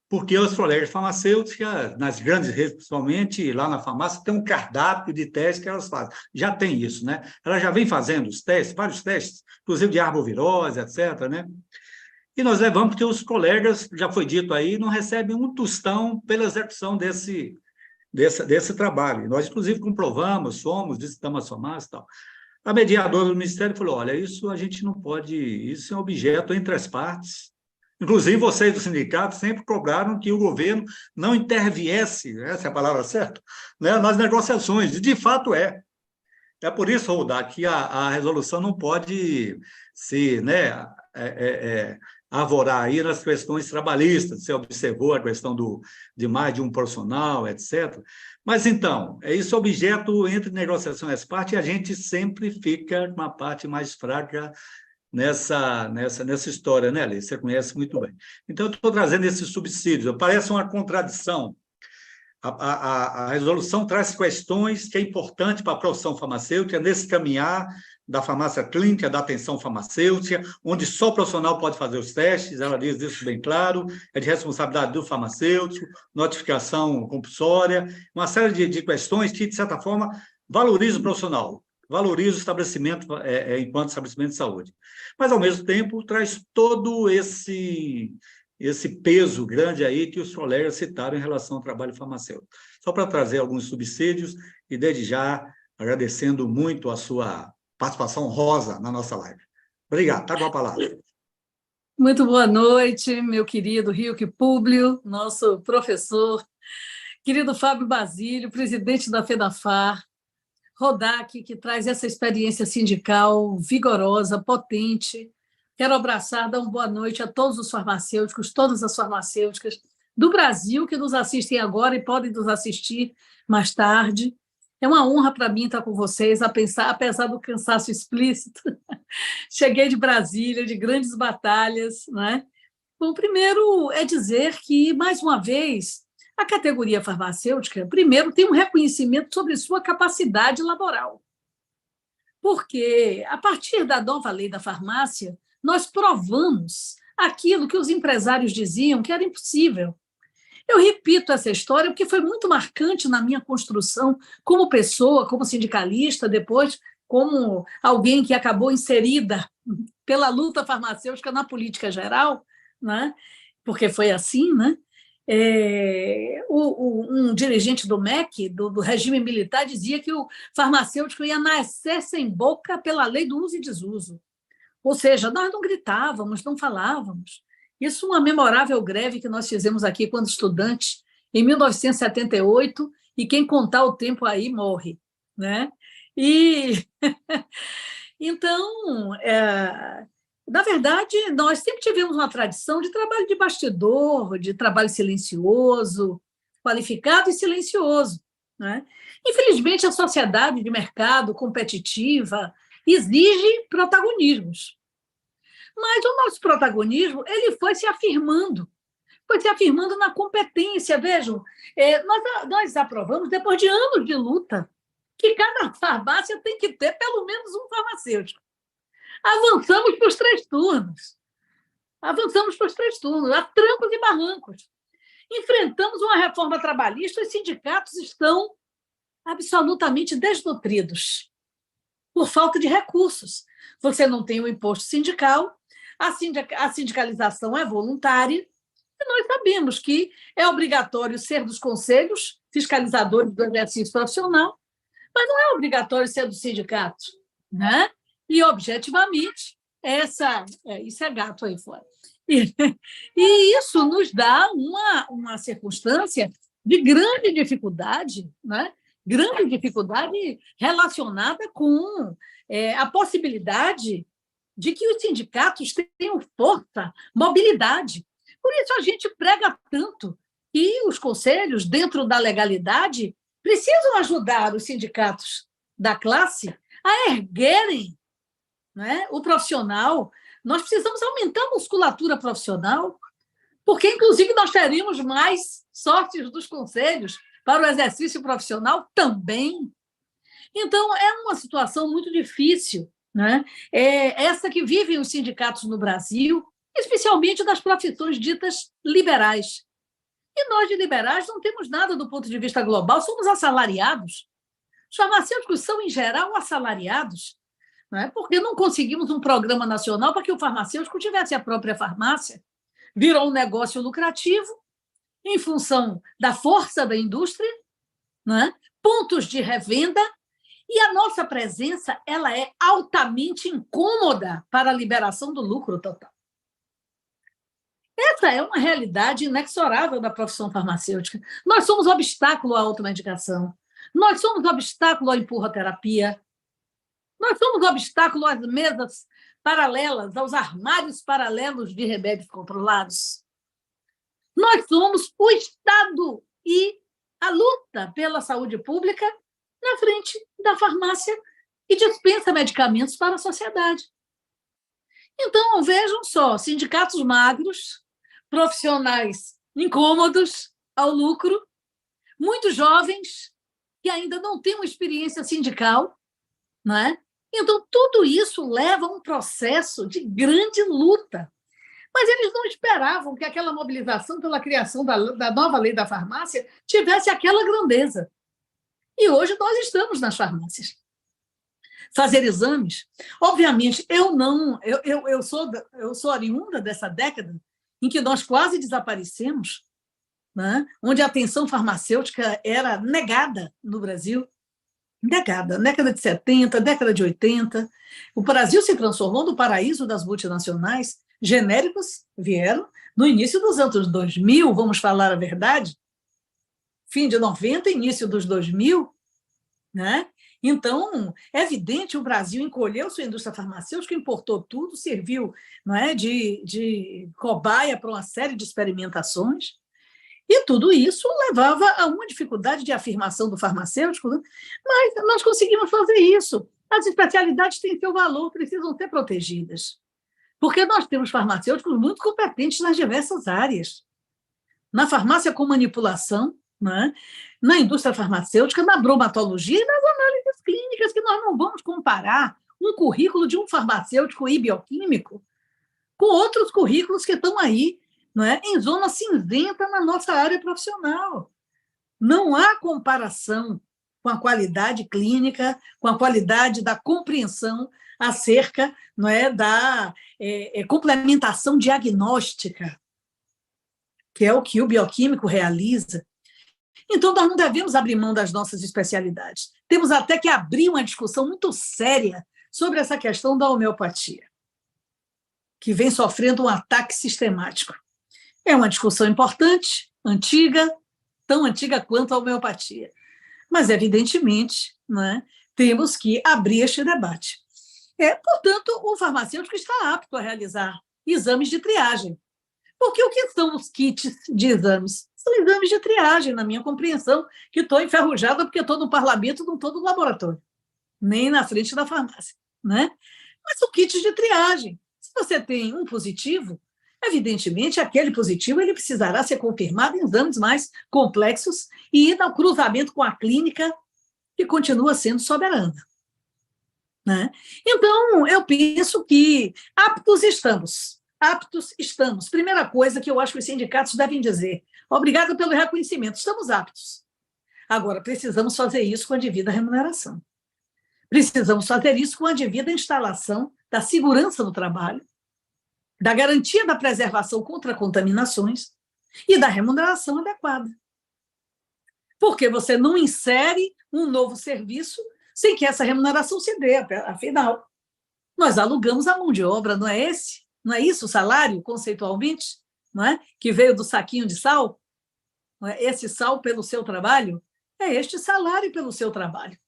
porque os colegas farmacêuticas, nas grandes redes, principalmente lá na farmácia, tem um cardápio de testes que elas fazem. Já tem isso, né? Ela já vem fazendo os testes, vários testes, inclusive de arbovirose, etc., né? E nós levamos porque os colegas, já foi dito aí, não recebem um tostão pela execução desse trabalho. Nós, inclusive, comprovamos, visitamos a farmácia e tal. A mediadora do Ministério falou, olha, isso a gente não pode, isso é um objeto entre as partes. Inclusive, vocês do sindicato sempre cobraram que o governo não interviesse, essa é a palavra certa, né, nas negociações, e de fato é. É por isso, Rodak, que a resolução não pode se arvorar aí nas questões trabalhistas. Você observou a questão de mais de um profissional, etc. Mas, então, isso é objeto entre negociação e as partes, e a gente sempre fica com a parte mais fraca nessa história, né, Alice? Você conhece muito bem. Então, eu estou trazendo esses subsídios. Parece uma contradição. A resolução traz questões que é importante para a profissão farmacêutica, nesse caminhar da farmácia clínica, da atenção farmacêutica, onde só o profissional pode fazer os testes, ela diz isso bem claro, é de responsabilidade do farmacêutico, notificação compulsória, uma série de questões que, de certa forma, valorizam o profissional, valoriza o estabelecimento enquanto estabelecimento de saúde. Mas, ao mesmo tempo, traz todo esse peso grande aí que os colegas citaram em relação ao trabalho farmacêutico. Só para trazer alguns subsídios e, desde já, agradecendo muito a sua participação honrosa na nossa live. Obrigado. Está com a palavra. Muito boa noite, meu querido Hilke Públio, nosso professor, querido Fábio Basílio, presidente da FENAFAR, Rodac, que traz essa experiência sindical vigorosa, potente. Quero abraçar, dar uma boa noite a todos os farmacêuticos, todas as farmacêuticas do Brasil que nos assistem agora e podem nos assistir mais tarde. É uma honra para mim estar com vocês, apesar do cansaço explícito. Cheguei de Brasília, de grandes batalhas, né? Bom, primeiro é dizer que, mais uma vez, a categoria farmacêutica, primeiro, tem um reconhecimento sobre sua capacidade laboral. Porque, a partir da nova lei da farmácia, nós provamos aquilo que os empresários diziam que era impossível. Eu repito essa história porque foi muito marcante na minha construção como pessoa, como sindicalista, depois como alguém que acabou inserida pela luta farmacêutica na política geral, porque foi assim, né? Um dirigente do MEC, do regime militar, dizia que o farmacêutico ia nascer sem boca pela lei do uso e desuso. Ou seja, nós não gritávamos, não falávamos. Isso uma memorável greve que nós fizemos aqui quando estudantes, em 1978, e quem contar o tempo aí morre, né? E então, na verdade, nós sempre tivemos uma tradição de trabalho de bastidor, de trabalho silencioso, qualificado e silencioso, né? Infelizmente, a sociedade de mercado competitiva exige protagonismos. Mas o nosso protagonismo ele foi se afirmando na competência. Vejam, nós aprovamos, depois de anos de luta, que cada farmácia tem que ter pelo menos um farmacêutico. Avançamos para os 3 turnos. A trancos e barrancos. Enfrentamos uma reforma trabalhista e os sindicatos estão absolutamente desnutridos por falta de recursos. Você não tem o imposto sindical, a sindicalização é voluntária, e nós sabemos que é obrigatório ser dos conselhos fiscalizadores do exercício profissional, mas não é obrigatório ser do sindicato, né? E, objetivamente, isso é gato aí fora. E isso nos dá uma circunstância de grande dificuldade, né? Grande dificuldade relacionada com a possibilidade de que os sindicatos tenham força, mobilidade. Por isso a gente prega tanto que os conselhos, dentro da legalidade, precisam ajudar os sindicatos da classe a erguerem, né, o profissional. Nós precisamos aumentar a musculatura profissional, porque, inclusive, nós teríamos mais sócios dos conselhos para o exercício profissional também. Então, é uma situação muito difícil, né? Essa que vivem os sindicatos no Brasil, especialmente das profissões ditas liberais. E nós, de liberais, não temos nada do ponto de vista global, somos assalariados. Os farmacêuticos são, em geral, assalariados, né? Porque não conseguimos um programa nacional para que o farmacêutico tivesse a própria farmácia. Virou um negócio lucrativo, em função da força da indústria, né? Pontos de revenda, e a nossa presença ela é altamente incômoda para a liberação do lucro total. Essa é uma realidade inexorável da profissão farmacêutica. Nós somos obstáculo à automedicação, nós somos obstáculo à empurroterapia, nós somos obstáculo às mesas paralelas, aos armários paralelos de remédios controlados. Nós somos o Estado e a luta pela saúde pública na frente da farmácia que dispensa medicamentos para a sociedade. Então, vejam só, sindicatos magros, profissionais incômodos ao lucro, muitos jovens que ainda não têm uma experiência sindical, né? Então, tudo isso leva a um processo de grande luta. Mas eles não esperavam que aquela mobilização pela criação da nova lei da farmácia tivesse aquela grandeza. E hoje nós estamos nas farmácias. Fazer exames, obviamente, eu sou oriunda dessa década em que nós quase desaparecemos, né? Onde a atenção farmacêutica era negada no Brasil, negada, década de 70, década de 80. O Brasil se transformou no paraíso das multinacionais, genéricos vieram no início dos anos 2000, vamos falar a verdade, fim de 90, início dos 2000, né? Então, é evidente, o Brasil encolheu sua indústria farmacêutica, importou tudo, serviu, não é, de cobaia para uma série de experimentações, e tudo isso levava a uma dificuldade de afirmação do farmacêutico, né? Mas nós conseguimos fazer isso. As especialidades têm seu valor, precisam ser protegidas, porque nós temos farmacêuticos muito competentes nas diversas áreas. Na farmácia com manipulação, né? Na indústria farmacêutica, na bromatologia e nas análises clínicas, que nós não vamos comparar um currículo de um farmacêutico e bioquímico com outros currículos que estão aí, não é, em zona cinzenta na nossa área profissional. Não há comparação com a qualidade clínica, com a qualidade da compreensão acerca, não é, da complementação diagnóstica, que é o que o bioquímico realiza. Então, nós não devemos abrir mão das nossas especialidades. Temos até que abrir uma discussão muito séria sobre essa questão da homeopatia, que vem sofrendo um ataque sistemático. É uma discussão importante, antiga, tão antiga quanto a homeopatia. Mas, evidentemente, né, temos que abrir este debate. Portanto, o farmacêutico está apto a realizar exames de triagem. Porque o que são os kits de exames? São exames de triagem, na minha compreensão, que estou enferrujada porque estou no parlamento, não estou no laboratório, nem na frente da farmácia, né? Mas são kits de triagem. Se você tem um positivo, evidentemente, aquele positivo ele precisará ser confirmado em exames mais complexos e ir ao cruzamento com a clínica, que continua sendo soberana, né? Então, eu penso que aptos estamos. Aptos estamos. Primeira coisa que eu acho que os sindicatos devem dizer: obrigado pelo reconhecimento, estamos aptos. Agora, precisamos fazer isso com a devida remuneração. Precisamos fazer isso com a devida instalação da segurança no trabalho, da garantia da preservação contra contaminações e da remuneração adequada. Porque você não insere um novo serviço sem que essa remuneração se dê. Afinal, nós alugamos a mão de obra, não é esse? Não é isso o salário, conceitualmente? Não é? Que veio do saquinho de sal? Não é? Esse sal pelo seu trabalho? É este salário pelo seu trabalho.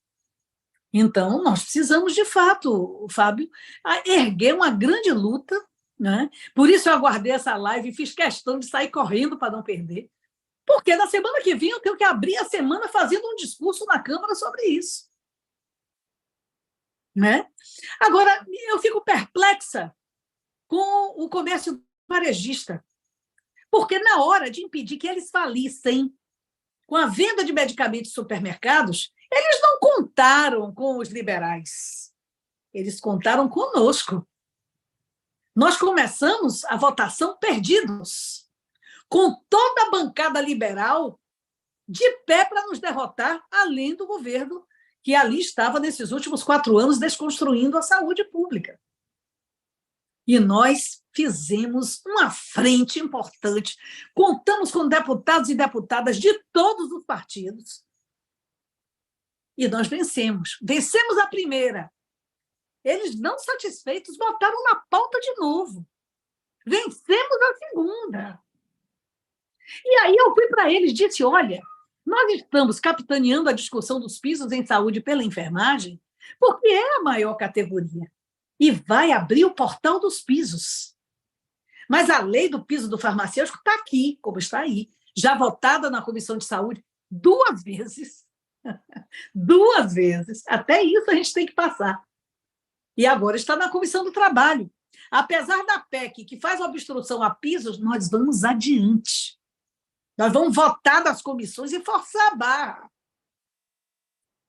Então, nós precisamos, de fato, Fábio, erguer uma grande luta, né? Por isso eu aguardei essa live e fiz questão de sair correndo para não perder, porque na semana que vem eu tenho que abrir a semana fazendo um discurso na Câmara sobre isso, né? Agora, eu fico perplexa com o comércio varejista, porque na hora de impedir que eles falissem com a venda de medicamentos em supermercados, eles não contaram com os liberais, eles contaram conosco. Nós começamos a votação perdidos, com toda a bancada liberal de pé para nos derrotar, além do governo que ali estava nesses últimos 4 anos desconstruindo a saúde pública. E nós fizemos uma frente importante, contamos com deputados e deputadas de todos os partidos, e nós vencemos. Vencemos a primeira. Eles, não satisfeitos, botaram na pauta de novo. Vencemos a segunda. E aí eu fui para eles e disse: olha, nós estamos capitaneando a discussão dos pisos em saúde pela enfermagem, porque é a maior categoria, e vai abrir o portal dos pisos. Mas a lei do piso do farmacêutico está aqui, como está aí, já votada na Comissão de Saúde 2 vezes. 2 vezes. Até isso a gente tem que passar. E agora está na Comissão do Trabalho. Apesar da PEC que faz obstrução a pisos, nós vamos adiante. Nós vamos votar das comissões e forçar a barra.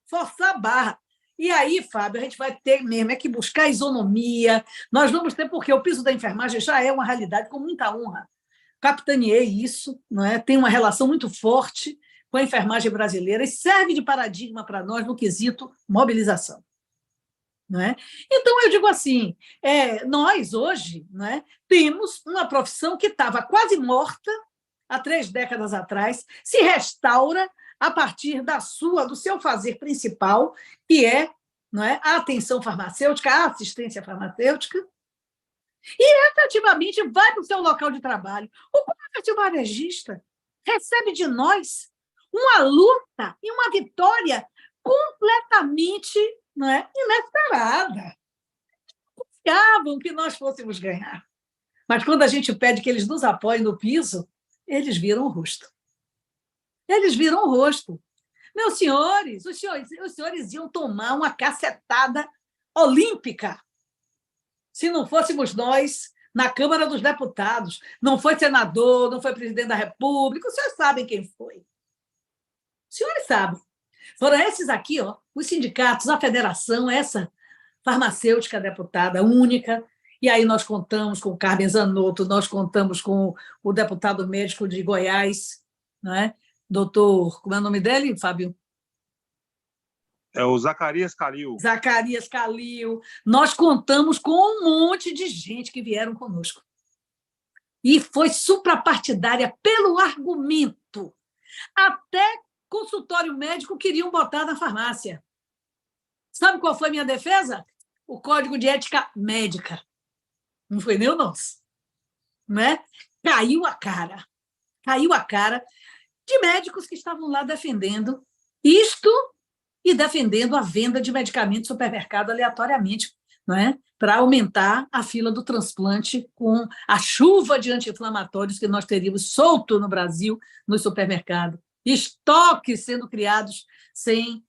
Forçar a barra. E aí, Fábio, a gente vai ter mesmo que buscar isonomia. Nós vamos ter, porque o piso da enfermagem já é uma realidade, com muita honra. Capitaneei isso, não é? Tem uma relação muito forte com a enfermagem brasileira e serve de paradigma para nós no quesito mobilização. Não é? Então, eu digo assim, nós hoje, não é, temos uma profissão que estava quase morta há 3 décadas atrás, se restaura a partir do seu fazer principal, que não é, a atenção farmacêutica, a assistência farmacêutica, e efetivamente vai para o seu local de trabalho. O comércio varejista recebe de nós uma luta e uma vitória completamente, não é, inesperada. Confiavam que nós fôssemos ganhar. Mas quando a gente pede que eles nos apoiem no piso, eles viram o rosto. Eles viram o rosto. Meus senhores, os senhores iam tomar uma cacetada olímpica se não fôssemos nós na Câmara dos Deputados. Não foi senador, não foi presidente da República, os senhores sabem quem foi. Os senhores sabem. Foram esses aqui, ó, os sindicatos, a federação, essa farmacêutica deputada única, e aí nós contamos com o Carmen Zanotto, nós contamos com o deputado médico de Goiás, não é? Doutor, como é o nome dele, Fábio? É o Zacarias Calil. Zacarias Calil. Nós contamos com um monte de gente que vieram conosco. E foi suprapartidária pelo argumento. Até consultório médico queriam botar na farmácia. Sabe qual foi a minha defesa? O Código de Ética Médica. não foi nem o nosso, né? Caiu a cara de médicos que estavam lá defendendo isto e defendendo a venda de medicamentos no supermercado aleatoriamente, não é? Para aumentar a fila do transplante com a chuva de anti-inflamatórios que nós teríamos solto no Brasil, no supermercado. Estoques sendo criados sem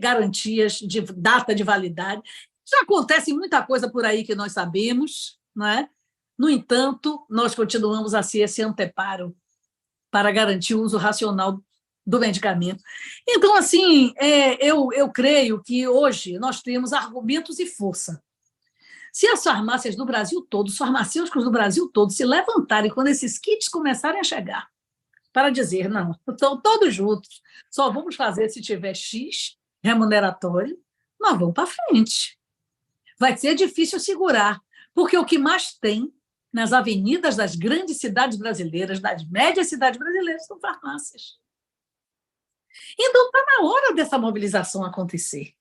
garantias de data de validade. Já acontece muita coisa por aí que nós sabemos, não é? No entanto, nós continuamos a ser esse anteparo para garantir o uso racional do medicamento. Então, assim, eu creio que hoje nós temos argumentos e força. Se as farmácias do Brasil todo, os farmacêuticos do Brasil todo se levantarem quando esses kits começarem a chegar, para dizer, não, estão todos juntos, só vamos fazer se tiver X remuneratório, nós vamos para frente. Vai ser difícil segurar, porque o que mais tem nas avenidas das grandes cidades brasileiras, das médias cidades brasileiras, são farmácias. Então, está na hora dessa mobilização acontecer.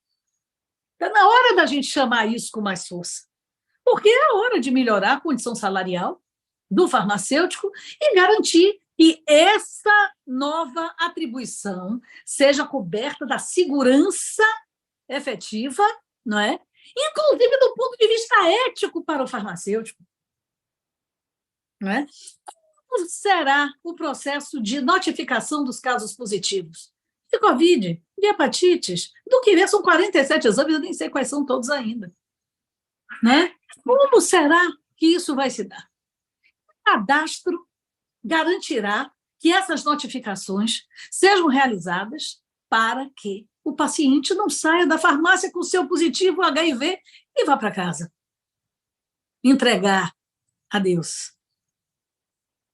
Está na hora da gente chamar isso com mais força. Porque é a hora de melhorar a condição salarial do farmacêutico e garantir que essa nova atribuição seja coberta da segurança efetiva, não é? Inclusive do ponto de vista ético para o farmacêutico. Não é? Como será o processo de notificação dos casos positivos? De Covid, de hepatites, do que são 47 exames, eu nem sei quais são todos ainda. Né? Como será que isso vai se dar? O cadastro garantirá que essas notificações sejam realizadas para que o paciente não saia da farmácia com o seu positivo HIV e vá para casa. Entregar a Deus.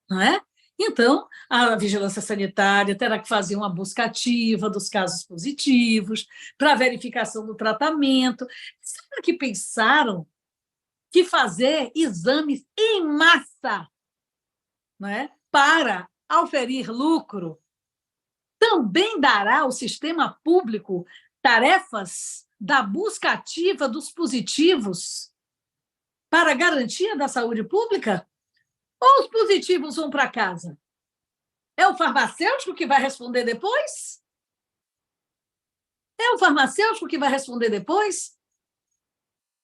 Não é? Então, a vigilância sanitária terá que fazer uma busca ativa dos casos positivos, para verificação do tratamento. Será que pensaram que fazer exames em massa, não é? Para auferir lucro também dará ao sistema público tarefas da busca ativa dos positivos para a garantia da saúde pública? Ou os positivos vão para casa? É o farmacêutico que vai responder depois? É o farmacêutico que vai responder depois?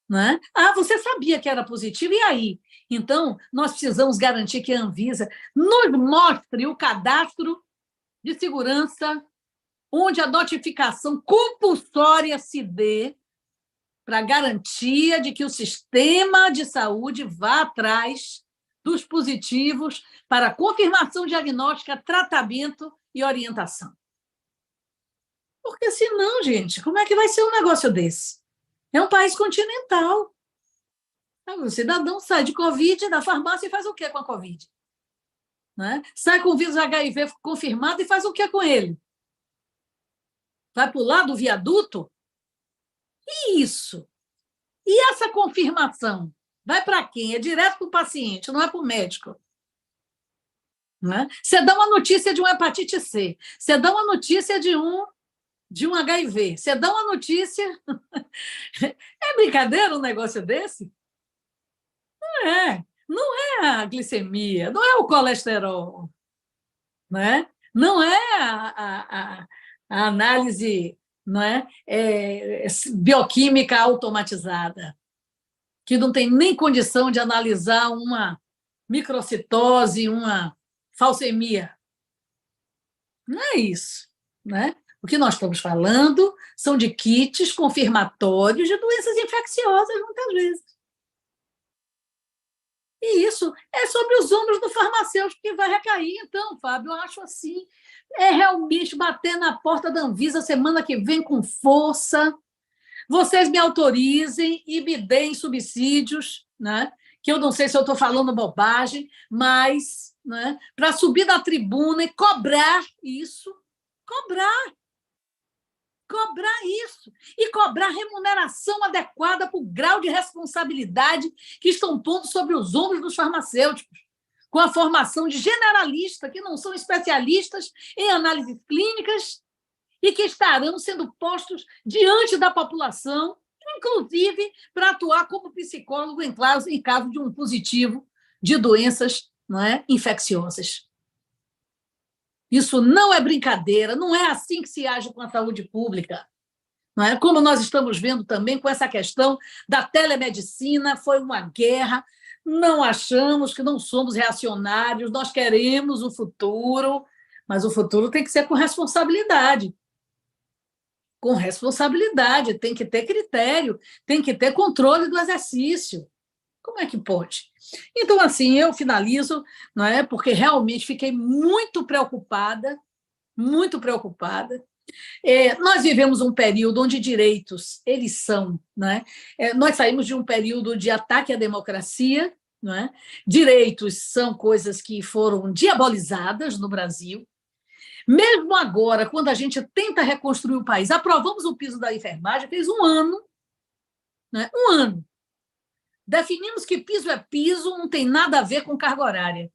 Não é? Ah, você sabia que era positivo, e aí? Então, nós precisamos garantir que a Anvisa nos mostre o cadastro de segurança, onde a notificação compulsória se dê para garantia de que o sistema de saúde vá atrás dos positivos para confirmação diagnóstica, tratamento e orientação. Porque senão, gente, como é que vai ser um negócio desse? É um país continental. O cidadão sai de Covid da farmácia e faz o quê com a Covid? Né? Sai com o vírus HIV confirmado e faz o quê com ele? Vai pular do viaduto? E isso? E essa confirmação? Vai para quem? É direto para o paciente, não é para o médico. Não é? Você dá uma notícia de uma hepatite C, você dá uma notícia de um HIV, você dá uma notícia... É brincadeira um negócio desse? Não é a glicemia, não é o colesterol, né? Não é a análise, não é? Bioquímica automatizada, que não tem nem condição de analisar uma microcitose, uma falcemia. Não é isso, né? O que nós estamos falando são de kits confirmatórios de doenças infecciosas, muitas vezes. E isso é sobre os ombros do farmacêutico que vai recair. Então, Fábio, eu acho assim, realmente bater na porta da Anvisa semana que vem com força. Vocês me autorizem e me deem subsídios, né? Que eu não sei se eu estou falando bobagem, mas, né, para subir da tribuna e cobrar isso, cobrar isso e cobrar remuneração adequada para o grau de responsabilidade que estão pondo sobre os ombros dos farmacêuticos, com a formação de generalistas que não são especialistas em análises clínicas e que estarão sendo postos diante da população inclusive para atuar como psicólogo em caso de um positivo de doenças, não é, infecciosas. Isso não é brincadeira, não é assim que se age com a saúde pública. Não é? Como nós estamos vendo também com essa questão da telemedicina, foi uma guerra, não achamos que não somos reacionários, nós queremos o futuro, mas o futuro tem que ser com responsabilidade. Com responsabilidade, tem que ter critério, tem que ter controle do exercício. Como é que pode? Então, assim, eu finalizo, não é? Porque realmente fiquei muito preocupada, muito preocupada. Nós vivemos um período onde direitos, eles são, né? Nós saímos de um período de ataque à democracia, não é? Direitos são coisas que foram diabolizadas no Brasil. Mesmo agora, quando a gente tenta reconstruir o país, aprovamos o piso da enfermagem, fez um ano, né? Um ano. Definimos que piso é piso, não tem nada a ver com carga horária.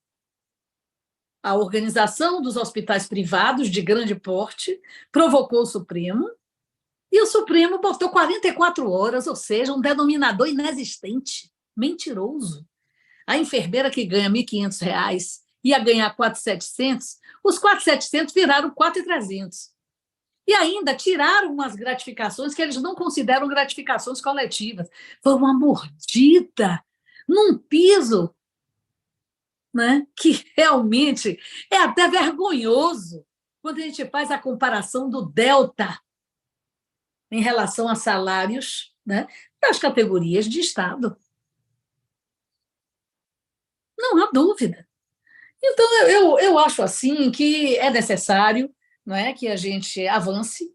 A organização dos hospitais privados de grande porte provocou o Supremo, e o Supremo botou 44 horas, ou seja, um denominador inexistente, mentiroso. A enfermeira que ganha R$ 1.500 ia ganhar 4.700, os 4.700 viraram 4.300. E ainda tiraram umas gratificações que eles não consideram gratificações coletivas. Foi uma mordida num piso, né, que realmente é até vergonhoso quando a gente faz a comparação do delta em relação a salários, né, das categorias de Estado. Não há dúvida. Então, eu acho assim que é necessário, não é, que a gente avance.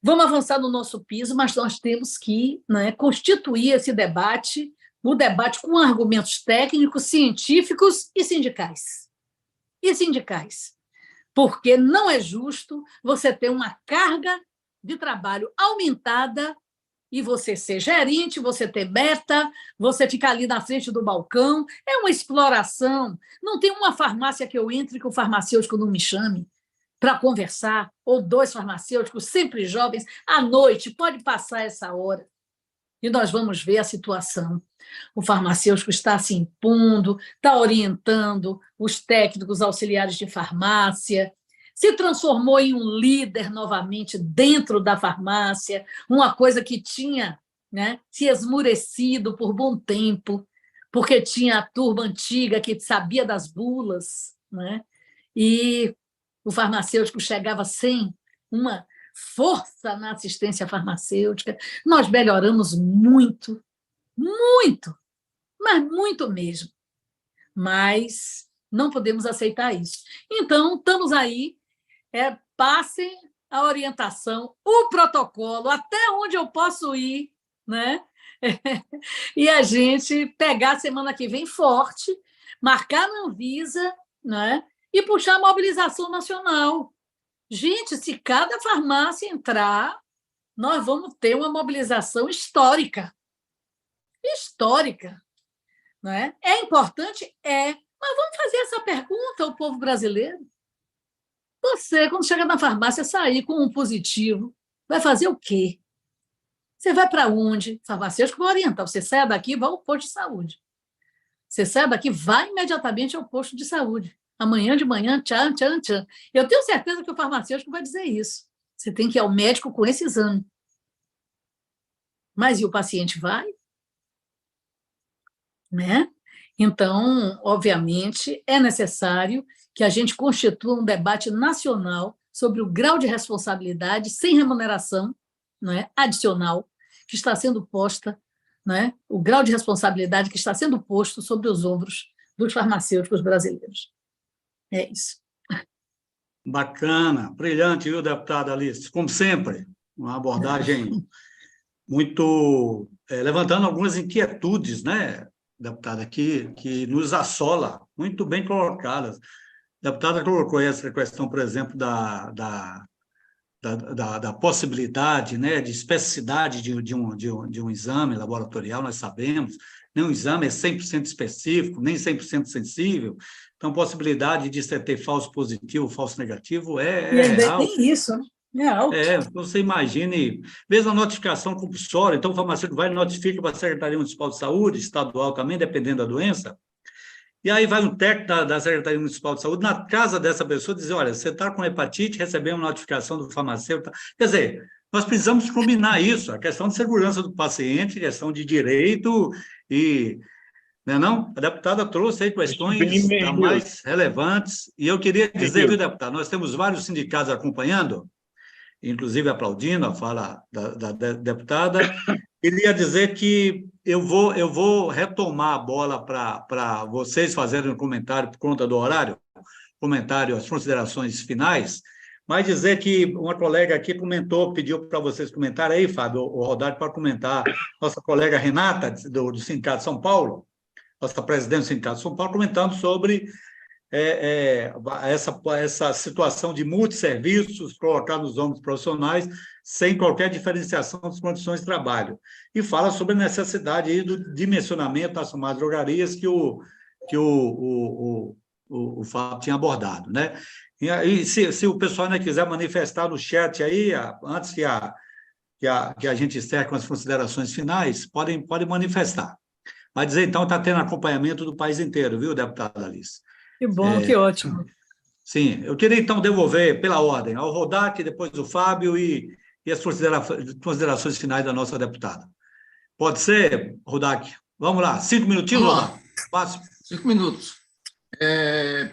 Vamos avançar no nosso piso, mas nós temos que, né, constituir esse debate, o debate com argumentos técnicos, científicos e sindicais. E sindicais. Porque não é justo você ter uma carga de trabalho aumentada e você ser gerente, você ter meta, você ficar ali na frente do balcão. É uma exploração. Não tem uma farmácia que eu entre que o farmacêutico não me chame para conversar, ou 2 farmacêuticos, sempre jovens, à noite, pode passar essa hora. E nós vamos ver a situação. O farmacêutico está se impondo, está orientando os técnicos auxiliares de farmácia, se transformou em um líder novamente dentro da farmácia, uma coisa que tinha, né, se esmurecido por bom tempo, porque tinha a turma antiga que sabia das bulas, né? E o farmacêutico chegava sem uma força na assistência farmacêutica. Nós melhoramos muito, muito, mas muito mesmo. Mas não podemos aceitar isso. Então, estamos aí, passem a orientação, o protocolo, até onde eu posso ir, né? E a gente pegar a semana que vem forte, marcar na Anvisa, né? E puxar a mobilização nacional. Gente, se cada farmácia entrar, nós vamos ter uma mobilização histórica. Histórica. Não é? É importante? É. Mas vamos fazer essa pergunta ao povo brasileiro. Você, quando chega na farmácia, sair com um positivo, vai fazer o quê? Você vai para onde? O farmacêutico vai orientar. Você sai daqui, vai ao posto de saúde. Você sai daqui, vai imediatamente ao posto de saúde. Amanhã de manhã, tchan, tchan, tchan. Eu tenho certeza que o farmacêutico vai dizer isso. Você tem que ir ao médico com esse exame. Mas e o paciente vai? Né? Então, obviamente, é necessário que a gente constitua um debate nacional sobre o grau de responsabilidade sem remuneração, não é, adicional que está sendo posta, não é, o grau de responsabilidade que está sendo posto sobre os ombros dos farmacêuticos brasileiros. É isso. Bacana, brilhante, viu, deputada Alice? Como sempre, uma abordagem muito... levantando algumas inquietudes, né, deputada, que nos assola, muito bem colocadas. A deputada colocou essa questão, por exemplo, da possibilidade, né, de especificidade de um exame laboratorial, nós sabemos, nenhum exame é 100% específico, nem 100% sensível, então a possibilidade de você ter falso positivo, falso negativo é real. Tem isso, né? É alto. Você imagine, mesmo a notificação compulsória, então o farmacêutico vai e notifica para a Secretaria Municipal de Saúde, estadual também, dependendo da doença, e aí vai um técnico da Secretaria Municipal de Saúde na casa dessa pessoa dizer, olha, você está com hepatite, recebeu uma notificação do farmacêutico. Quer dizer, nós precisamos combinar isso, a questão de segurança do paciente, questão de direito e... Não? A deputada trouxe aí questões Bem, das Rio. mais relevantes, e eu queria dizer, viu, deputado, nós temos vários sindicatos acompanhando, inclusive aplaudindo a fala da deputada. Queria dizer que eu vou retomar a bola para vocês fazerem um comentário por conta do horário, comentário, as considerações finais, mas dizer que uma colega aqui comentou, pediu para vocês comentarem aí, Fábio, o Rodar, para comentar, nossa colega Renata, do Sindicato de São Paulo, nossa presidente do Sindicato de São Paulo, comentando sobre essa situação de multisserviços colocados nos ombros profissionais sem qualquer diferenciação das condições de trabalho. E fala sobre a necessidade aí do dimensionamento das chamadas drogarias que o Fábio tinha abordado, né? E aí, se o pessoal ainda quiser manifestar no chat aí, antes que a gente encerre com as considerações finais, podem manifestar. Mas dizer, então, está tendo acompanhamento do país inteiro, viu, deputada Alice? Que bom, que ótimo. Sim, eu queria, então, devolver, pela ordem, ao Rodak, depois o Fábio e as considerações finais da nossa deputada. Pode ser, Rodak? Vamos lá, 5 minutinhos, Rodak? 5 minutos.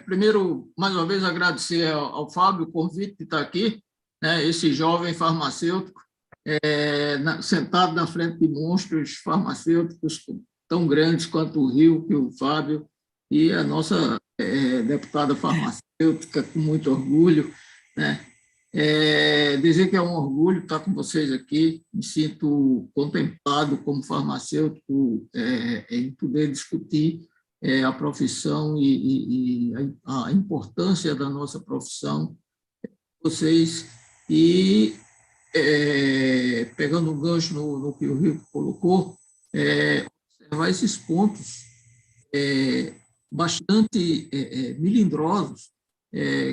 Primeiro, mais uma vez, agradecer ao Fábio o convite de estar aqui, né, esse jovem farmacêutico, sentado na frente de monstros farmacêuticos tão grandes quanto o Rio, que o Fábio, e a nossa deputada farmacêutica, com muito orgulho, né? Dizer que é um orgulho estar com vocês aqui, me sinto contemplado como farmacêutico em poder discutir a profissão e a importância da nossa profissão, vocês, e pegando um gancho no que o Rio colocou, observar esses pontos bastante melindrosos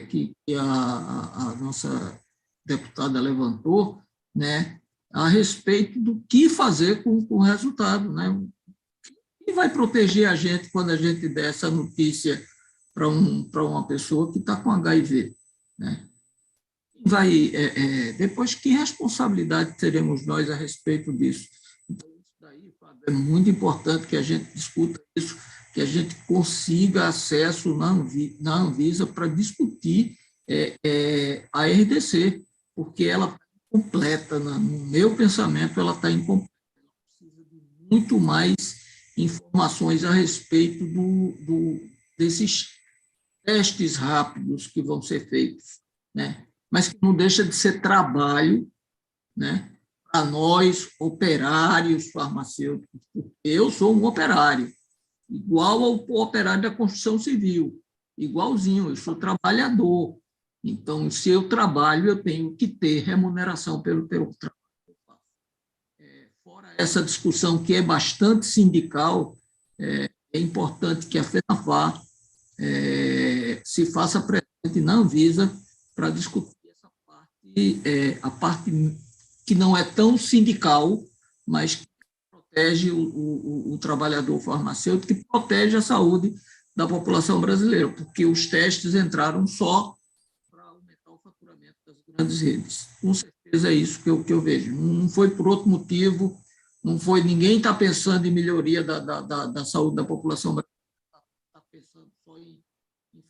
que a nossa deputada levantou, né, a respeito do que fazer com o resultado, né? Quem vai proteger a gente quando a gente der essa notícia para uma pessoa que está com HIV, né? Depois, que responsabilidade teremos nós a respeito disso? Então, isso daí, Fábio, é muito importante que a gente discuta isso, que a gente consiga acesso na Anvisa para discutir a RDC, porque ela está incompleta, no meu pensamento, ela está incompleta. Ela precisa de muito mais informações a respeito desses testes rápidos que vão ser feitos, né? Mas que não deixa de ser trabalho, né, para nós, operários farmacêuticos. Eu sou um operário, igual ao operário da construção civil, igualzinho, eu sou trabalhador. Então, se eu trabalho, eu tenho que ter remuneração pelo trabalho que eu faço. Fora essa discussão que é bastante sindical, é importante que a FENAFAR se faça presente na Anvisa para discutir essa parte, a parte que não é tão sindical, mas que protege o trabalhador farmacêutico e protege a saúde da população brasileira, porque os testes entraram só para aumentar o faturamento das grandes redes. Com certeza é isso que eu vejo. Não foi por outro motivo, não foi, ninguém está pensando em melhoria da saúde da população brasileira, está pensando só em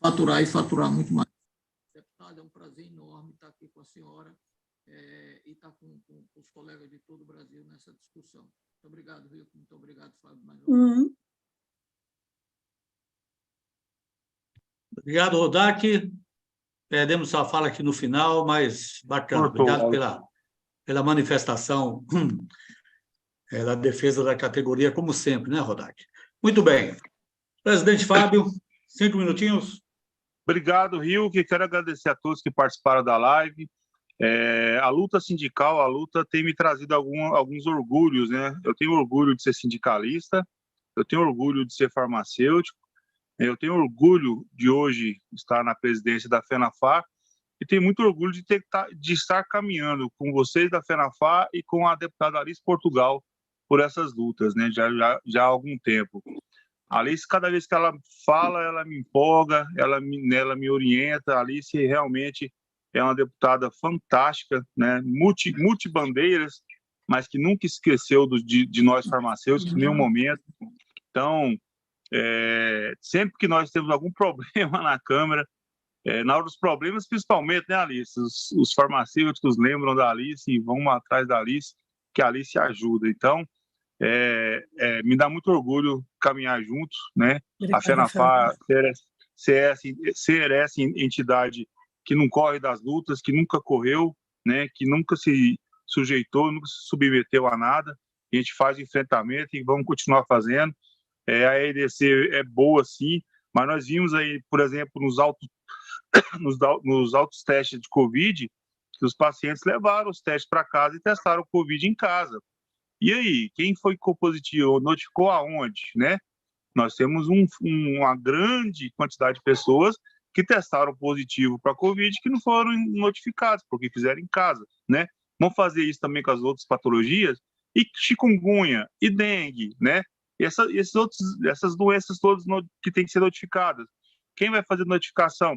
faturar e faturar muito mais. Deputada, é um prazer enorme estar aqui com a senhora e estar com os colegas de todo o Brasil nessa discussão. Muito obrigado, Rico. Muito obrigado, Fábio. Obrigado, Rodak. Perdemos sua fala aqui no final, mas bacana. Obrigado pela manifestação da defesa da categoria, como sempre, né, Rodak? Muito bem. Presidente Fábio, 5 minutinhos. Obrigado, Rio, que quero agradecer a todos que participaram da live. A luta sindical, a luta tem me trazido alguns orgulhos, né? Eu tenho orgulho de ser sindicalista, eu tenho orgulho de ser farmacêutico, eu tenho orgulho de hoje estar na presidência da FENAFAR e tenho muito orgulho de estar caminhando com vocês da FENAFAR e com a deputada Alice Portugal por essas lutas, né, já há algum tempo. A Alice, cada vez que ela fala, ela me empolga, ela me orienta. A Alice realmente é uma deputada fantástica, né, multibandeiras, mas que nunca esqueceu de nós farmacêuticos em nenhum momento. Então, sempre que nós temos algum problema na Câmara, na hora dos problemas, principalmente, né, Alice? Os farmacêuticos lembram da Alice e vão atrás da Alice, que a Alice ajuda. Então, me dá muito orgulho caminhar juntos, né? A FENAFAR ser essa entidade que não corre das lutas, que nunca correu, né? Que nunca se sujeitou, nunca se submeteu a nada. A gente faz enfrentamento e vamos continuar fazendo. A EDC é boa, sim, mas nós vimos aí, por exemplo, nos altos testes de Covid, que os pacientes levaram os testes para casa e testaram o Covid em casa. E aí, quem foi positivo? Notificou aonde, né? Nós temos uma grande quantidade de pessoas que testaram positivo para Covid que não foram notificados, porque fizeram em casa, né? Vamos fazer isso também com as outras patologias, e chikungunya, e dengue, né? Essas doenças todas que têm que ser notificadas. Quem vai fazer notificação?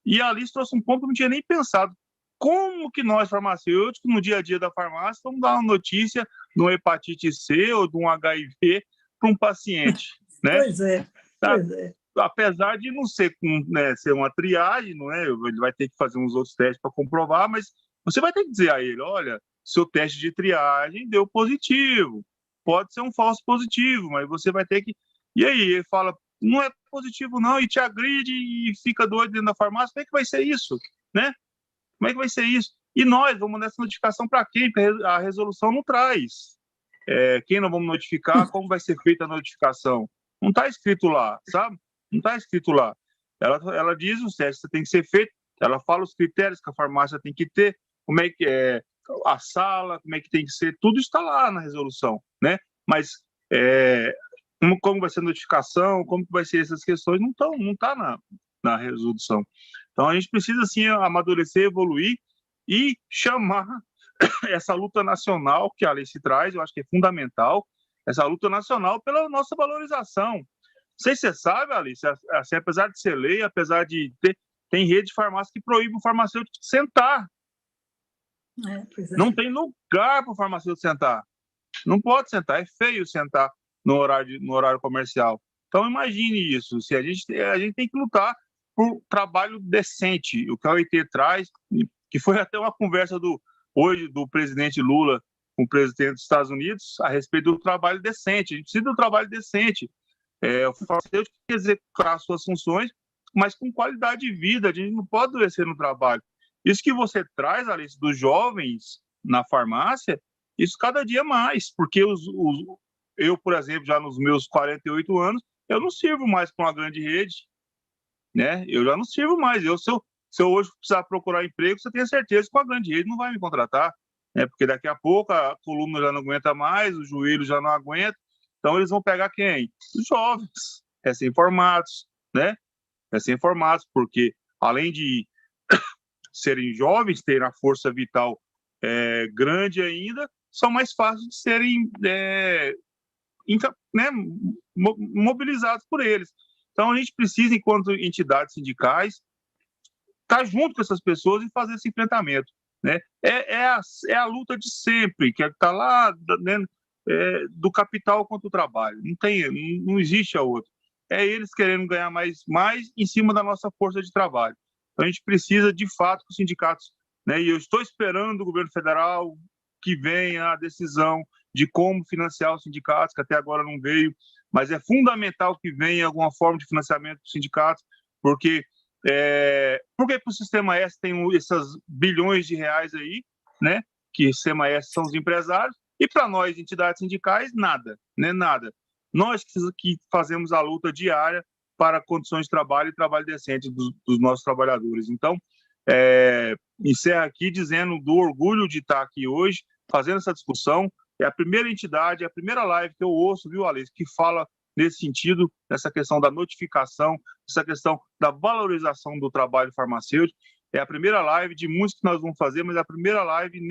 E a Alice trouxe um ponto que eu não tinha nem pensado. Como que nós, farmacêuticos, no dia a dia da farmácia, vamos dar uma notícia de uma hepatite C ou de um HIV para um paciente, né? Pois é, pois é. Apesar de não ser, né, ser uma triagem, não é? Ele vai ter que fazer uns outros testes para comprovar, mas você vai ter que dizer a ele, olha, seu teste de triagem deu positivo. Pode ser um falso positivo, mas você vai ter que... E aí, ele fala, não é positivo não, e te agride e fica doido dentro da farmácia, como é que vai ser isso, né? Como é que vai ser isso? E nós vamos mandar essa notificação para quem? Porque a resolução não traz. Quem não vamos notificar, como vai ser feita a notificação? Não está escrito lá, sabe? Não está escrito lá. Ela diz os testes que tem que ser feito, ela fala os critérios que a farmácia tem que ter, como é que é a sala, como é que tem que ser, tudo está lá na resolução, né? Mas como vai ser a notificação, como vai ser essas questões, não está na resolução. Então, a gente precisa, sim, amadurecer, evoluir e chamar essa luta nacional que a Alice traz, eu acho que é fundamental, essa luta nacional pela nossa valorização. Não sei se você sabe, Alice, assim, apesar de ser lei, apesar de tem rede de farmácia que proíbe o farmacêutico de sentar. Não tem lugar para o farmacêutico sentar. Não pode sentar, é feio sentar no horário comercial. Então, imagine isso. Se a gente tem que lutar por trabalho decente. O que a OIT traz, que foi até uma conversa hoje do presidente Lula com o presidente dos Estados Unidos a respeito do trabalho decente. A gente precisa do trabalho decente. O farmacêutico tem que executar suas funções, mas com qualidade de vida. A gente não pode adoecer no trabalho. Isso que você traz, Alice, dos jovens na farmácia, isso cada dia mais, porque eu, por exemplo, já nos meus 48 anos, eu não sirvo mais para uma grande rede, né? Eu já não sirvo mais. Se eu hoje precisar procurar emprego, você tem certeza que com a grande rede não vai me contratar, né? Porque daqui a pouco a coluna já não aguenta mais, o joelho já não aguenta, então eles vão pegar quem? Os jovens, recém-formados, né? Recém-formados, porque além de serem jovens, terem a força vital grande ainda, são mais fáceis de serem mobilizados por eles. Então, a gente precisa, enquanto entidades sindicais, estar junto com essas pessoas e fazer esse enfrentamento, né? É a luta de sempre, que está lá, né, do capital contra o trabalho. Não existe a outra. É eles querendo ganhar mais em cima da nossa força de trabalho. Então, a gente precisa, de fato, que os sindicatos... Né, e eu estou esperando do governo federal que venha a decisão de como financiar os sindicatos, que até agora não veio, mas é fundamental que venha alguma forma de financiamento dos sindicatos, porque para o Sistema S tem esses bilhões de reais aí, né, que o Sistema S são os empresários, e para nós, entidades sindicais, nada, né, nada. Nós que fazemos a luta diária para condições de trabalho e trabalho decente dos nossos trabalhadores. Então, encerro aqui dizendo do orgulho de estar aqui hoje, fazendo essa discussão. É a primeira entidade, é a primeira live que eu ouço, viu, Alice, que fala nesse sentido, nessa questão da notificação, essa questão da valorização do trabalho farmacêutico. É a primeira live de muitos que nós vamos fazer, mas é a primeira live,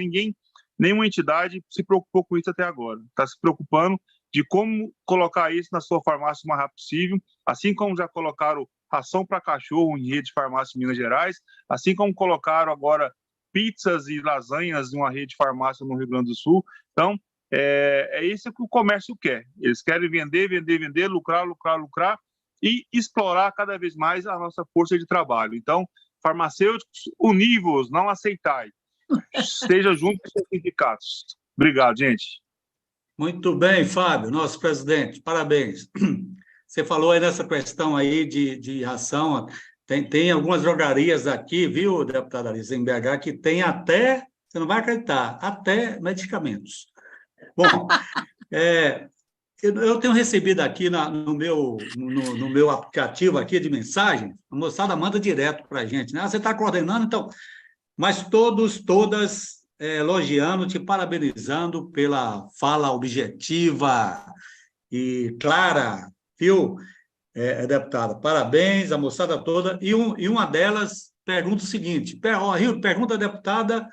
nenhuma entidade se preocupou com isso até agora. Está se preocupando de como colocar isso na sua farmácia o mais rápido possível, assim como já colocaram ração para cachorro em rede de farmácia em Minas Gerais, assim como colocaram agora pizzas e lasanhas em uma rede de farmácia no Rio Grande do Sul. Então, é isso que o comércio quer. Eles querem vender, vender, vender, lucrar, lucrar, lucrar e explorar cada vez mais a nossa força de trabalho. Então, farmacêuticos, univos, não aceitai. Esteja junto com os sindicatos. Obrigado, gente. Muito bem, Fábio, nosso presidente, parabéns. Você falou aí nessa questão aí de ração, tem algumas drogarias aqui, viu, deputada Alice, em BH, que tem até, você não vai acreditar, até medicamentos. Bom, eu tenho recebido aqui no meu aplicativo aqui de mensagem, a moçada manda direto para a gente, né? Você está coordenando, então, mas todas elogiando, te parabenizando pela fala objetiva e clara, viu, deputada? Parabéns, a moçada toda. E uma delas pergunta o seguinte, pergunta a deputada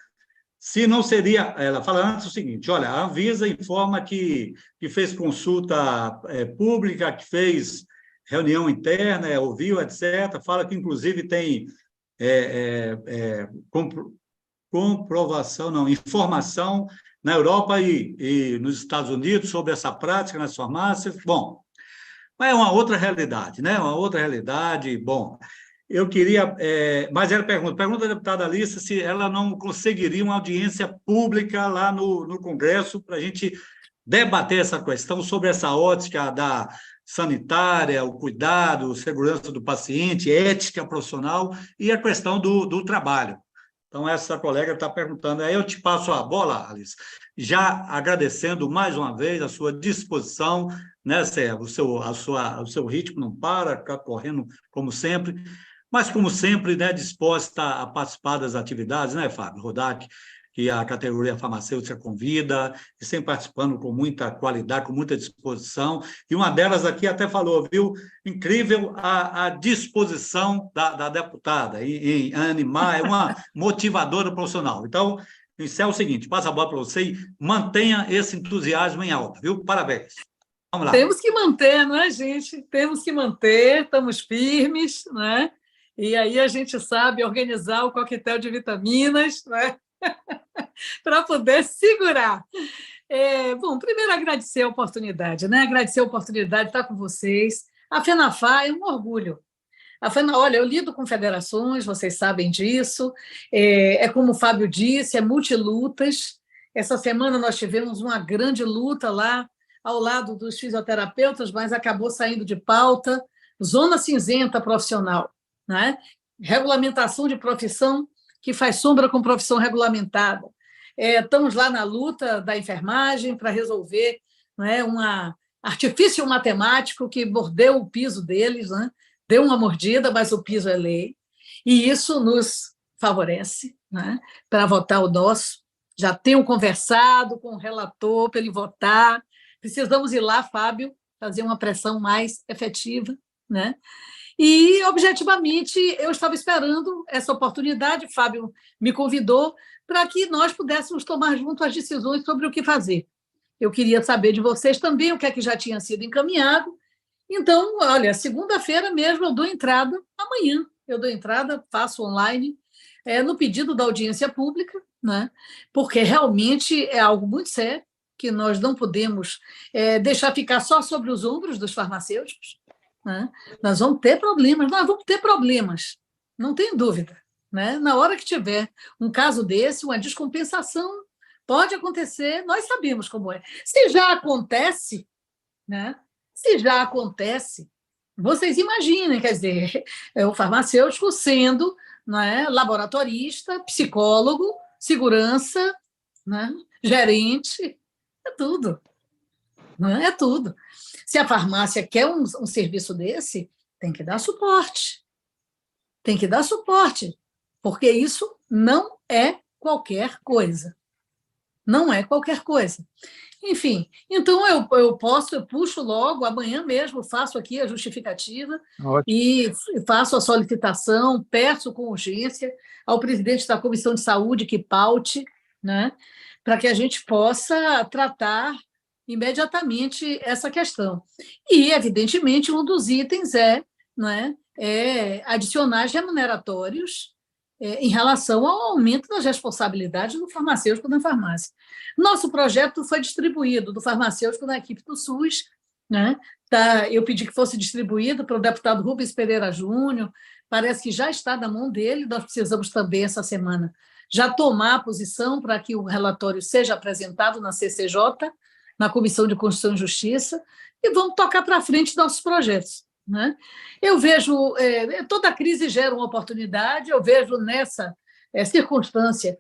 se não seria... Ela fala antes o seguinte, olha, a Anvisa informa que fez consulta pública, que fez reunião interna, ouviu, etc., fala que, inclusive, tem informação na Europa e nos Estados Unidos sobre essa prática nas farmácias. Bom, mas é uma outra realidade, né? Uma outra realidade. Bom, eu queria... mas ela pergunta à deputada Alice se ela não conseguiria uma audiência pública lá no Congresso para a gente debater essa questão sobre essa ótica da sanitária, o cuidado, segurança do paciente, ética profissional e a questão do trabalho. Então, essa colega está perguntando. Aí eu te passo a bola, Alice, já agradecendo mais uma vez a sua disposição, né, Sérgio? O seu ritmo não para, ficar correndo como sempre, mas, como sempre, né, disposta a participar das atividades, né, Fábio Rodak, que a categoria farmacêutica convida, e sempre participando com muita qualidade, com muita disposição. E uma delas aqui até falou, viu, incrível a disposição da deputada em animar, é uma motivadora profissional. Então, isso é o seguinte, passa a bola para você e mantenha esse entusiasmo em alta, viu? Parabéns. Vamos lá. Temos que manter, não é, gente? Temos que manter, estamos firmes, né? E aí a gente sabe organizar o coquetel de vitaminas, né? Para poder segurar. Bom, primeiro agradecer a oportunidade, né? Agradecer a oportunidade de estar com vocês. A FENAFAR é um orgulho. Olha, eu lido com federações, vocês sabem disso. Como o Fábio disse, é multilutas. Essa semana nós tivemos uma grande luta lá ao lado dos fisioterapeutas, mas acabou saindo de pauta. Zona cinzenta profissional, né? Regulamentação de profissão que faz sombra com profissão regulamentada. Estamos lá na luta da enfermagem para resolver, né, um artifício matemático que mordeu o piso deles, né? Deu uma mordida, mas o piso é lei, e isso nos favorece, né, para votar o nosso. Já tenho conversado com o relator para ele votar. Precisamos ir lá, Fábio, fazer uma pressão mais efetiva, né? E, objetivamente, eu estava esperando essa oportunidade, Fábio me convidou para que nós pudéssemos tomar junto as decisões sobre o que fazer. Eu queria saber de vocês também o que é que já tinha sido encaminhado. Então, olha, segunda-feira mesmo eu dou entrada, amanhã eu dou entrada, faço online, no pedido da audiência pública, né? Porque realmente é algo muito sério, que nós não podemos deixar ficar só sobre os ombros dos farmacêuticos, né? Nós vamos ter problemas, não tem dúvida, né? Na hora que tiver um caso desse, uma descompensação pode acontecer, nós sabemos como é. Se já acontece, né? Se já acontece, vocês imaginem, quer dizer, o farmacêutico sendo, né, laboratorista, psicólogo, segurança, né, gerente, é tudo. Né? É tudo. Se a farmácia quer um serviço desse, tem que dar suporte. Tem que dar suporte, porque isso não é qualquer coisa. Não é qualquer coisa. Enfim, então eu puxo logo, amanhã mesmo, faço aqui a justificativa. Ótimo. E faço a solicitação, peço com urgência ao presidente da Comissão de Saúde que paute, né, para que a gente possa tratar imediatamente essa questão. E, evidentemente, um dos itens é adicionais remuneratórios em relação ao aumento das responsabilidades do farmacêutico na farmácia. Nosso projeto foi distribuído do farmacêutico na equipe do SUS, né? Eu pedi que fosse distribuído para o deputado Rubens Pereira Júnior, parece que já está na mão dele, nós precisamos também, essa semana, já tomar a posição para que o relatório seja apresentado na CCJ, na Comissão de Constituição e Justiça, e vamos tocar para frente nossos projetos. Né? Eu vejo, toda crise gera uma oportunidade, eu vejo nessa circunstância,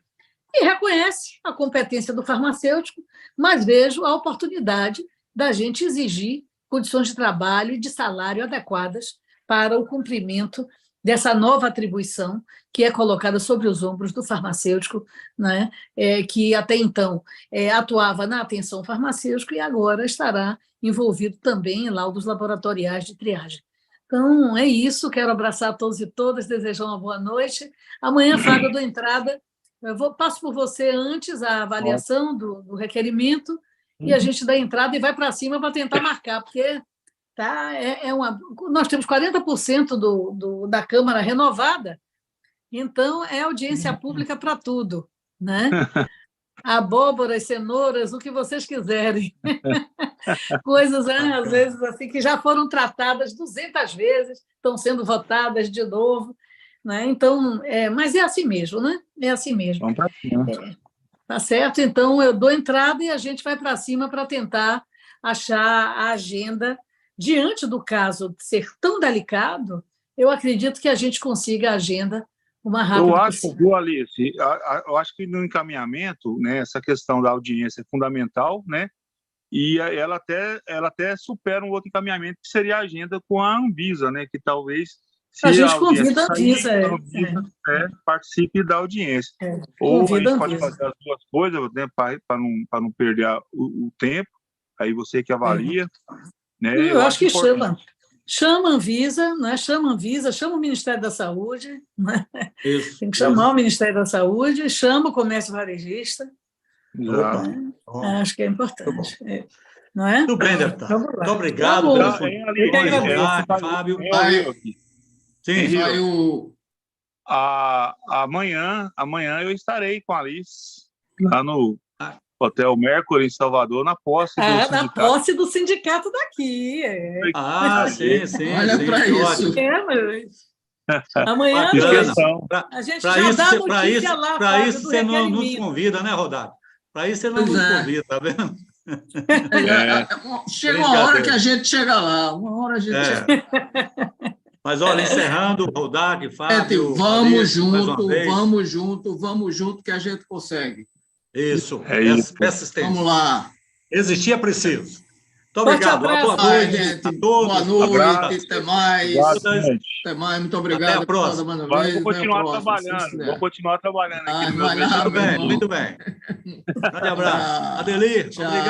e reconhece a competência do farmacêutico, mas vejo a oportunidade da gente exigir condições de trabalho e de salário adequadas para o cumprimento dessa nova atribuição que é colocada sobre os ombros do farmacêutico, né? Que até então atuava na atenção farmacêutica e agora estará envolvido também em laudos laboratoriais de triagem. Então, é isso, quero abraçar a todos e todas, desejar uma boa noite. Amanhã, Fábio, eu dou entrada, passo por você antes a avaliação do requerimento e a gente dá entrada e vai para cima para tentar marcar, porque nós temos 40% da Câmara renovada, então é audiência pública para tudo, né? Abóboras, cenouras, o que vocês quiserem. Coisas, às vezes, assim, que já foram tratadas 200 vezes, estão sendo votadas de novo. Né? Então, mas é assim mesmo, né? É assim mesmo. Vamos para cima. Tá certo? Então, eu dou entrada e a gente vai para cima para tentar achar a agenda. Diante do caso ser tão delicado, eu acredito que a gente consiga a agenda o mais rápido possível. Viu, Alice, eu acho que no encaminhamento, né, essa questão da audiência é fundamental, né? E ela até supera um outro encaminhamento, que seria a agenda com a Anvisa, né? Que talvez, se a gente convida a Anvisa, participe da audiência. Ou a gente pode fazer as duas coisas, né, para não perder o tempo, aí você que avalia. Né? Eu acho que chama a Anvisa, né? Chama o Ministério da Saúde, né? Tem que chamar o Ministério da Saúde, chama o comércio varejista. Acho que é importante. Não é? Tudo bem, deputado. Muito obrigado pela sua oportunidade, Fábio. Sim, amanhã eu estarei com a Alice lá no Hotel Mercury, em Salvador, na posse do sindicato. Na posse do sindicato daqui. Sim. Olha para isso. Amanhã a gente já dá a notícia lá, para isso você não nos convida, né, Rodado? Para isso você não nos convida, tá vendo? Chega uma hora que a gente chega lá. Uma hora a gente chega. Mas, olha, encerrando, Rodak, Fábio... Vamos junto, que a gente consegue. Isso. Vamos lá. Existir é preciso. Muito obrigado. Boa noite a todos. Boa noite, até mais. Até mais, muito obrigado. Até a próxima. Vou continuar trabalhando aqui no meu Muito bem. Grande abraço. Adeli, obrigado.